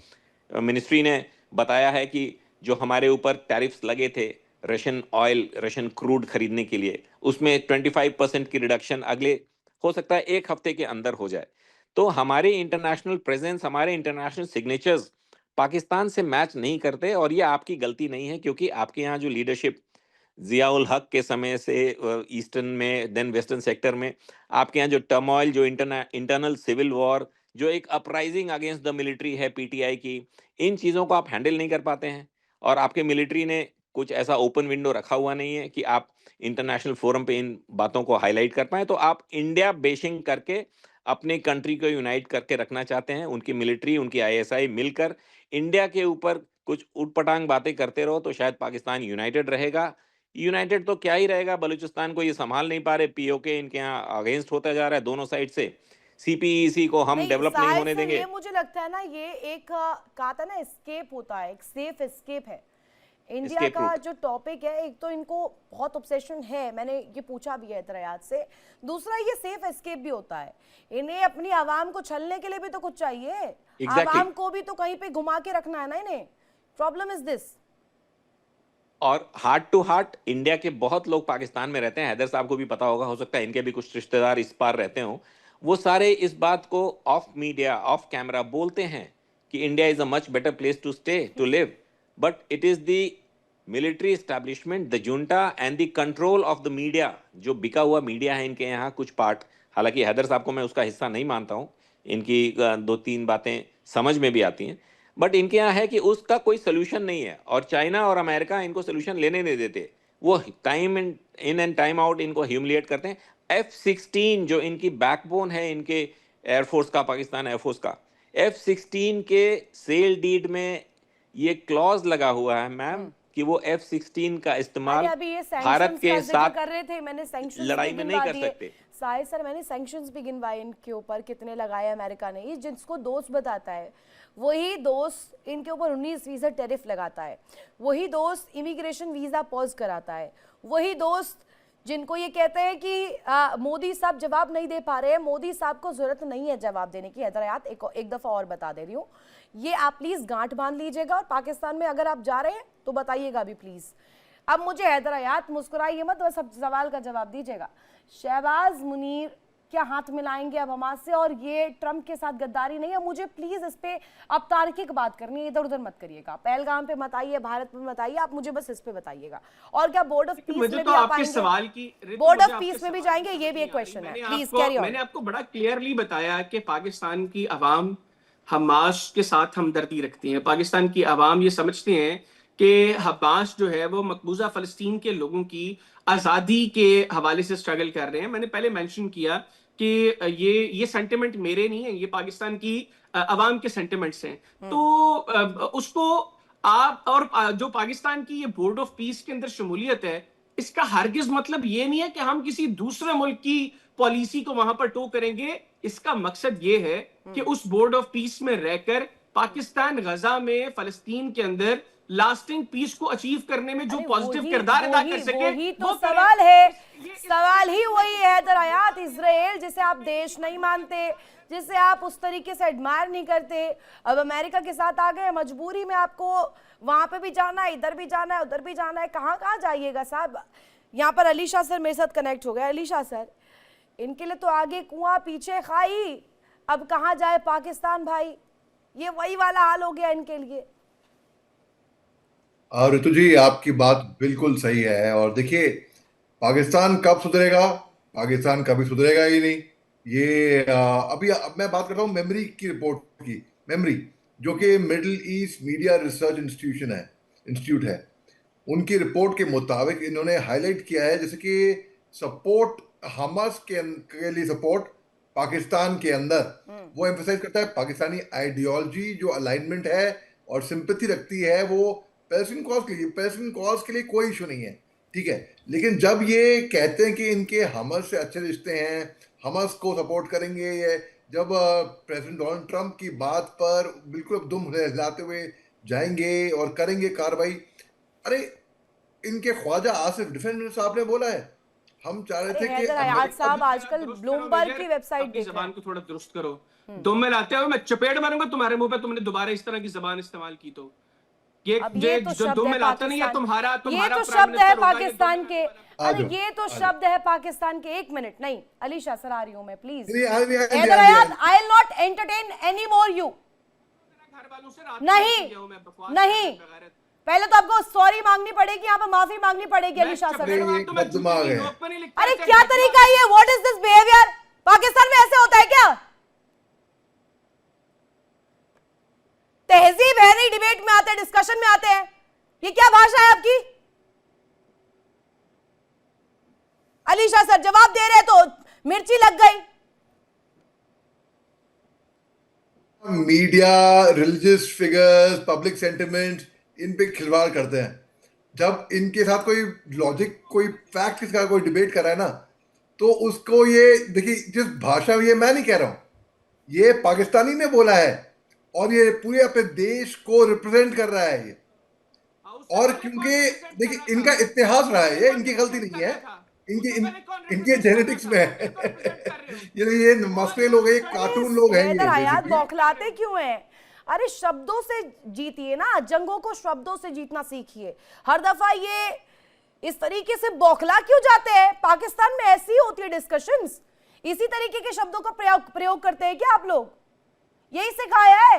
मिनिस्ट्री ने बताया है कि जो हमारे ऊपर टैरिफ्स लगे थे रशियन ऑयल, रशियन क्रूड खरीदने के लिए, उसमें 25% की रिडक्शन अगले हो सकता है 1 हफ्ते के अंदर हो जाए। तो हमारे इंटरनेशनल प्रेजेंस, हमारे इंटरनेशनल सिग्नेचर्स पाकिस्तान से मैच नहीं करते, और ये आपकी गलती नहीं है, क्योंकि आपके यहाँ जो लीडरशिप जियाउल हक के समय से ईस्टर्न में, देन वेस्टर्न सेक्टर में, आपके यहाँ जो टर्मोइल, जो इंटरनल सिविल वॉर, जो एक अपराइजिंग अगेंस्ट द मिलिट्री है PTI की, इन चीज़ों को आप हैंडल नहीं कर पाते हैं। और आपके मिलिट्री ने कुछ ऐसा ओपन विंडो रखा हुआ नहीं है कि आप इंटरनेशनल फोरम पे इन बातों को हाईलाइट कर पाए। तो आप इंडिया बेशिंग करके अपने कंट्री को यूनाइट करके रखना चाहते हैं। उनकी मिलिट्री, उनकी ISI मिलकर इंडिया के ऊपर कुछ उटपटांग बातें करते रहो तो शायद पाकिस्तान यूनाइटेड रहेगा। यूनाइटेड तो क्या ही रहेगा, बलूचिस्तान को ये संभाल नहीं पा रहे, POK इनके यहाँ अगेंस्ट होता जा रहा है दोनों साइड से। CPEC को हम डेवलप नहीं होने देंगे। ये मुझे लगता है ना, ये एक कहा था ना, एस्केप होता है, एक सेफ एस्केप है इंडिया का जो टॉपिक है। एक तो इनको बहुत ऑब्सेशन है, मैंने ये पूछा भी है इतरायात से। दूसरा, ये सेफ एस्केप भी होता है। इन्हें अपनी आवाम को छलने के लिए भी तो कुछ चाहिए, आवाम को भी तो कहीं पे घुमा के रखना है ना इन्हें। Problem is this. और हार्ट टू हार्ट इंडिया के बहुत लोग पाकिस्तान में रहते हैं, हैदर साहब को भी पता होगा, हो सकता है इनके भी कुछ रिश्तेदार इस पार रहते हों, वो सारे इस बात को ऑफ मीडिया ऑफ कैमरा बोलते हैं कि India is a much better place to stay to live, but it is the military establishment, the junta and the control of the media, जो बिका हुआ मीडिया है इनके यहाँ कुछ पार्ट। हालांकि हैदर साहब को मैं उसका हिस्सा नहीं मानता हूँ, इनकी दो तीन बातें समझ में भी आती हैं, बट इनके यहाँ है कि उसका कोई सोल्यूशन नहीं है, और चाइना और अमेरिका इनको सोल्यूशन लेने नहीं देते। वो time in and time out इनको ह्यूमिलिएट करते हैं। F-16 जो इनकी बैकबोन है इनके एयरफोर्स का, पाकिस्तान एयरफोर्स का, F-16 के सेल डीड में ये क्लॉज लगा हुआ है मैम कि वो F-16 का इस्तेमाल अभी ये भारत के साथ कर रहे थे, मैंने सैंक्शंस लड़ाई में नहीं कर सकते। साहिद सर, मैंने सैंक्शंस भी गिनवाए इनके ऊपर, कितने लगाए अमेरिका ने। ये जिसको दोस्त बताता है वही दोस्त इनके ऊपर 19% टैरिफ लगाता है, वही दोस्त इमिग्रेशन वीजा पॉज कराता है, वही दोस्त जिनको ये कहते हैं कि मोदी साहब जवाब नहीं दे पा रहे हैं, मोदी साहब को जरूरत नहीं है जवाब देने की। हैदरायात एक दफा और बता दे रही हूँ, ये आप प्लीज गांठ बांध लीजिएगा, और पाकिस्तान में अगर आप जा रहे हैं तो बताइएगा भी प्लीज। अब मुझे हैदरायात मुस्कुराइए मत, बस अब सवाल का जवाब दीजिएगा। शहबाज मुनीर क्या हाथ मिलाएंगे अब हमास से, और ये ट्रंप के साथ गद्दारी नहीं है? मुझे प्लीज इस पे अब तार्किक बात करनी है, इधर उधर मत करिएगा, पहलगाम पे मत आइए, भारत पे मत आइए, आप मुझे बस इस पे बताइएगा। और क्या बोर्ड ऑफ पीस में भी आप आएंगे? बोर्ड ऑफ पीस में भी जाएंगे, ये भी एक क्वेश्चन है, प्लीज कैरी ऑन। मैंने आपको बड़ा क्लियरली बताया कि पाकिस्तान की अवाम हमास के साथ हमदर्दी रखती है। पाकिस्तान की अवाम ये समझते हैं कि हमास जो है वो मकबूजा फलस्तीन के लोगों की आज़ादी के हवाले से स्ट्रगल कर रहे हैं। मैंने पहले मेंशन किया कि ये सेंटिमेंट मेरे नहीं है, ये पाकिस्तान की अवाम के सेंटिमेंट्स हैं। तो उसको आप, और जो पाकिस्तान की ये बोर्ड ऑफ पीस के अंदर शमूलियत है, इसका हरगिज मतलब ये नहीं है कि हम किसी दूसरे मुल्क की पॉलिसी को वहां पर टो करेंगे। इसका मकसद ये है कि उस बोर्ड ऑफ पीस में रहकर पाकिस्तान गजा में फलस्तीन के अंदर लास्टिंग पीस को अचीव करने में जो पॉजिटिव किरदार अदा कर सके, वही तो सवाल है। सवाल ही वही है हैदरायात। इजराइल जिसे आप देश नहीं मानते, जिसे आप उस तरीके से एडमायर नहीं करते, अब अमेरिका के साथ आ गए, मजबूरी में आपको वहां पे भी जाना है, इधर भी जाना है, उधर भी जाना है, कहाँ कहाँ जाइएगा साहब। यहाँ पर अली शाह सर मेरे साथ कनेक्ट हो गए। अली शाह सर, इनके लिए तो आगे कुआं पीछे खाई, अब कहाँ जाए पाकिस्तान भाई, ये वही वाला हाल हो गया इनके लिए। ऋतु जी, आपकी बात बिल्कुल सही है। और देखिए, पाकिस्तान कब सुधरेगा? पाकिस्तान कभी सुधरेगा ही नहीं। ये अभी अब मैं बात करता हूँ मेमरी की रिपोर्ट की। मेमरी जो कि middle east media research institute है, उनकी रिपोर्ट के मुताबिक इन्होंने हाईलाइट किया है जैसे कि सपोर्ट हमास के लिए सपोर्ट पाकिस्तान के अंदर वो एम्फसाइज करता है पाकिस्तानी आइडियोलॉजी जो अलाइनमेंट है और सिंपैथी रखती है वो पैलेस्टीन कॉज के लिए कोई इशू नहीं है, ठीक है। लेकिन जब ये कहते हैं कि इनके हमास से अच्छे रिश्ते हैं, हमास को सपोर्ट करेंगे, ये जब प्रेसिडेंट डोनाल्ड ट्रंप की बात पर बिल्कुल दुम हिलाते हुए जाएंगे और करेंगे कार्रवाई। अरे इनके ख्वाजा आसिफ डिफेंस मिनिस्टर साहब ने बोला है, हम चाह रहे थे कि साहब आजकल ब्लूमबर्ग की वेबसाइट देख जबान को थोड़ा दुरुस्त करो। दुम में लाते हुए मैं चपेट मारूंगा तुम्हारे मुंह पे, तुमने दोबारा इस तरह की जबान इस्तेमाल की तो ये जो दुम में लाता नहीं है तुम्हारा ये तो शब्द है पाकिस्तान के। अरे ये तो शब्द है पाकिस्तान के। एक मिनट, नहीं अली शाह सर आ रही हूं मैं, please. I will not entertain any more you. नहीं, पहले तो आपको सॉरी मांगनी पड़ेगी, यहाँ पर माफी मांगनी पड़ेगी अली शाह सर। अरे क्या तरीका है ये? What is this behaviour? Pakistan में ऐसे होता है क्या? तहजीब है नहीं, डिबेट में आते हैं, डिस्कशन में आते हैं, ये क्या भाषा है आपकी? अली शाह सर जवाब दे रहे तो मिर्ची लग गई। Media, religious figures, public sentiment, इन पे खिलवाड़ करते हैं। जब इनके साथ कोई लॉजिक, कोई फैक्ट के साथ कोई डिबेट कर रहा है ना, तो उसको ये देखिए, जिस भाषा में, ये मैं नहीं कह रहा हूं, ये पाकिस्तानी ने बोला है और ये पूरे अपने देश को रिप्रेजेंट कर रहा है ये। और क्योंकि देखिए इनका इतिहास रहा है, ये इनकी गलती नहीं है, इनके जेनेटिक्स में है। ये मस्कुलिन लोग हैं, कार्टून लोग हैं। बौखलाते क्यों हैं? अरे शब्दों से जीतिए ना, जंगों को शब्दों से जीतना सीखिए। हर दफा ये इस तरीके से बौखला क्यों जाते हैं? पाकिस्तान में ऐसी होती है डिस्कशंस, इसी तरीके के शब्दों का प्रयोग करते हैं क्या आप लोग? यही सिखाया है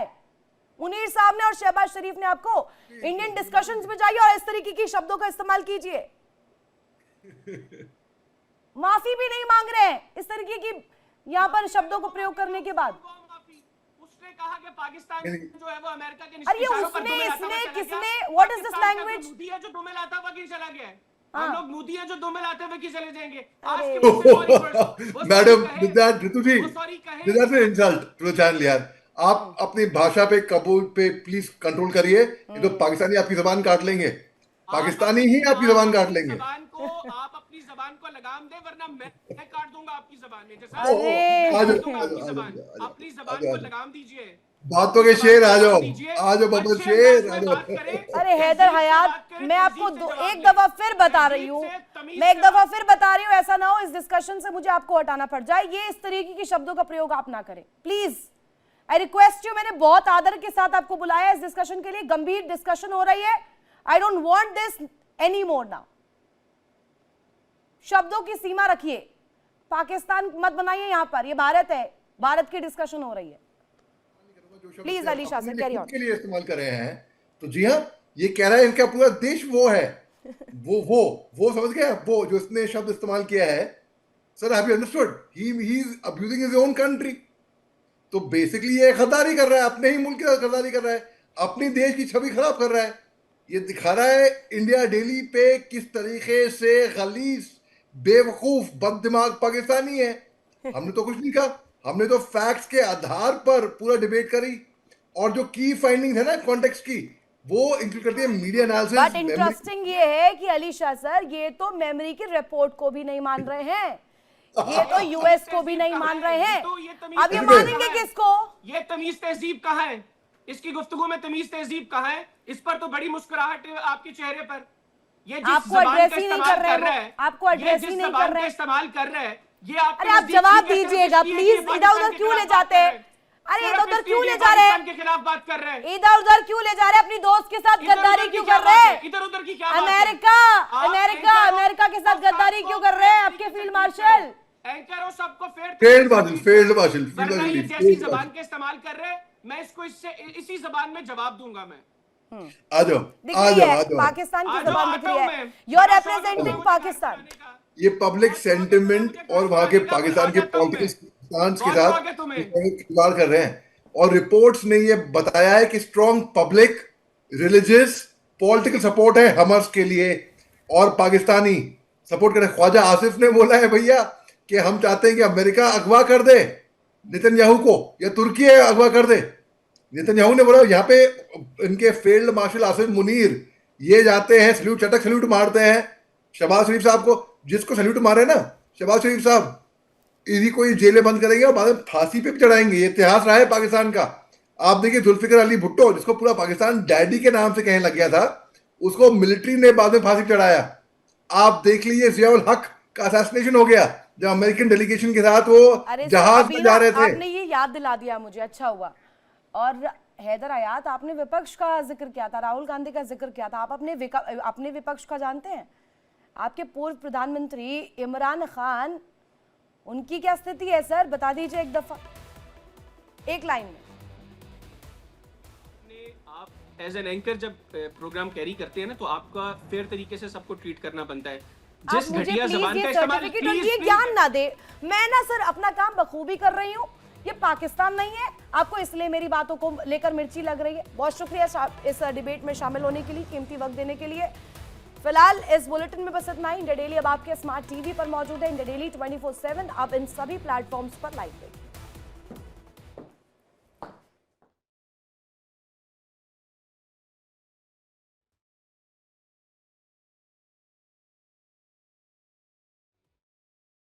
मुनीर साहब ने और शहबाज शरीफ ने आपको? इंडियन डिस्कशंस में जाइए और इस तरीके की शब्दों का इस्तेमाल कीजिए। माफी भी नहीं मांग रहे हैं इस तरीके की यहाँ पर शब्दों को प्रयोग करने के बाद। उसने कहा कि पाकिस्तान जो है वो अमेरिका के अरे उसने इसने किसने, what is this language? Modi है जो दो में लाता हुआ कहीं चला गया है। हाँ। हम लोग मोदी है जो दो में लाते हुए चले जाएंगे। Madam Ritu ji, this is insult to the channel यार। आप अपनी भाषा पे कबूल पे प्लीज कंट्रोल करिए, ये तो पाकिस्तानी आपकी जबान काट लेंगे, पाकिस्तानी ही आपकी जबान काट लेंगे। आप अपनी जबान को लगाम दे, वरना मैं काट दूंगा आपकी जबान में। जैसा अपनी जबान को लगाम दीजिए। बातों के शेर आ जाओ, आ जाओ बबल शेर आ जाओ। अरे हैदर हयात, मैं आपको एक दफा फिर बता रही हूँ, ऐसा ना हो इस डिस्कशन से मुझे आपको हटाना पड़ जाए। ये इस तरीके के शब्दों का प्रयोग आप ना करें प्लीज, आई रिक्वेस्ट यू। मैंने बहुत आदर के साथ आपको बुलाया इस डिस्कशन के लिए, गंभीर डिस्कशन हो रही है। I don't want this any more now. शब्दों की सीमा रखिए, पाकिस्तान मत बनाइए यहाँ पर, ये भारत है, भारत की डिस्कशन हो रही है। प्लीज अली शाह से कैरी ऑन। के लिए इस्तेमाल कर रहे हैं तो जी हाँ, ये कह रहा है इनका पूरा देश वो है, वो समझ गया, वो जो इसने शब्द इस्तेमाल किया है। Sir have you understood, he is abusing his own country. तो बेसिकली ये खरीदारी कर रहा है, अपने ही मुल्क की खरीदारी कर रहा है, अपनी देश की छवि खराब कर रहा है। ये दिखा रहा है इंडिया डेली पे किस तरीके से गलीज बेवकूफ बददिमाग पाकिस्तानी है। हमने तो कुछ नहीं कहा, हमने तो फैक्ट्स के आधार पर पूरा डिबेट करी, और जो की फाइंडिंग्स है ना कॉन्टेक्स्ट की, वो इंक्लूड करती है मीडिया एनालिसिस। बट इंटरेस्टिंग ये है कि अली शाह सर, ये तो मेमोरी की रिपोर्ट को भी नहीं मान रहे हैं, ये तो यूएस को भी नहीं मान रहे हैं। अब ये मानेंगे किसको? ये तमीज तहजीब कहाँ है? इसकी गुफ्तगू में तमीज तहजीब कहाँ है? इस पर तो बड़ी मुस्कुराहट आपके चेहरे पर। ये आपको एड्रेस ही नहीं कर रहे हैं, आपको एड्रेस ही नहीं कर रहे हैं, इस्तेमाल कर रहे हैं। ये अरे आप जवाब दीजिएगा प्लीज। इधर उधर क्यों ले जाते हैं? अरे इधर उधर क्यों ले जा रहे हैं? के खिलाफ बात कर रहे हैं। इधर उधर क्यों ले जा रहे हैं? अपनी दोस्त के साथ गद्दारी क्यों कर रहे हैं? इधर उधर की क्या अमेरिका के साथ गद्दारी क्यों कर रहे हैं आपके फील्ड मार्शल? एंकरों सबको फील्ड मार्शल जैसी जबान के इस्तेमाल कर रहे हैं, मैं इसको इसी जबान में जवाब दूंगा मैं। आ जाओ पाकिस्तान की जबान दिख रही है। You are representing Pakistan. ये पब्लिक सेंटिमेंट और वहां के पाकिस्तान के पॉलिटिकल स्टांस के साथ खिलवाड़ कर रहे हैं। और रिपोर्ट्स ने ये बताया है कि strong public religious political support है हमास के लिए, और पाकिस्तानी सपोर्ट कर रहे। ख्वाजा आसिफ ने बोला है भैया कि हम चाहते हैं कि अमेरिका अगवा कर दे नेतन्याहू को, या तुर्की अगवा कर दे। नेतन्याहू ने बोला, यहाँ पे इनके फील्ड मार्शल आसिफ मुनीर ये जाते हैं, सल्यूट चटक सल्यूट मारते हैं शहबाज शरीफ साहब को। जिसको सल्यूट मारे ना शहबाज शरीफ साहब, इसी को ये जेलें बंद करेंगे और बाद में फांसी पे भी चढ़ाएंगे। ये इतिहास रहा है पाकिस्तान का। आप देखिए जुल्फिकर अली भुट्टो, जिसको पूरा पाकिस्तान डैडी के नाम से कहने लग गया था, उसको मिलिट्री ने बाद में फांसी चढ़ाया। आप देख लीजिए जियाउल हक का असैसिनेशन हो गया जब अमेरिकन डेलीगेशन के साथ वो जहाज में जा रहे थे। आपने ये याद दिला दिया मुझे, अच्छा हुआ। और हैदर हयात, आपने विपक्ष का जिक्र किया था, राहुल गांधी का जिक्र किया था। आप अपने विपक्ष का जानते हैं? आपके पूर्व प्रधानमंत्री इमरान खान, उनकी क्या स्थिति है सर, बता दीजिए एक दफा, एक लाइन में। आप एज एन एंकर जब प्रोग्राम कैरी करते हैं ना, तो आपका फेयर तरीके से सबको ट्रीट करना बनता है। जिस घटिया जबान का इस्तेमाल, ये ज्ञान ना दे। मैं ना सर अपना काम बखूबी कर रही हूँ, ये पाकिस्तान नहीं है। आपको इसलिए मेरी बातों को लेकर मिर्ची लग रही है। बहुत शुक्रिया इस डिबेट में शामिल होने के लिए, कीमती वक्त देने के लिए। फिलहाल इस बुलेटिन में बस इतना ही। इंडिया डेली अब आपके स्मार्ट टीवी पर मौजूद है। इंडिया डेली 24/7 आप इन सभी प्लेटफॉर्म्स पर लाइव देखें।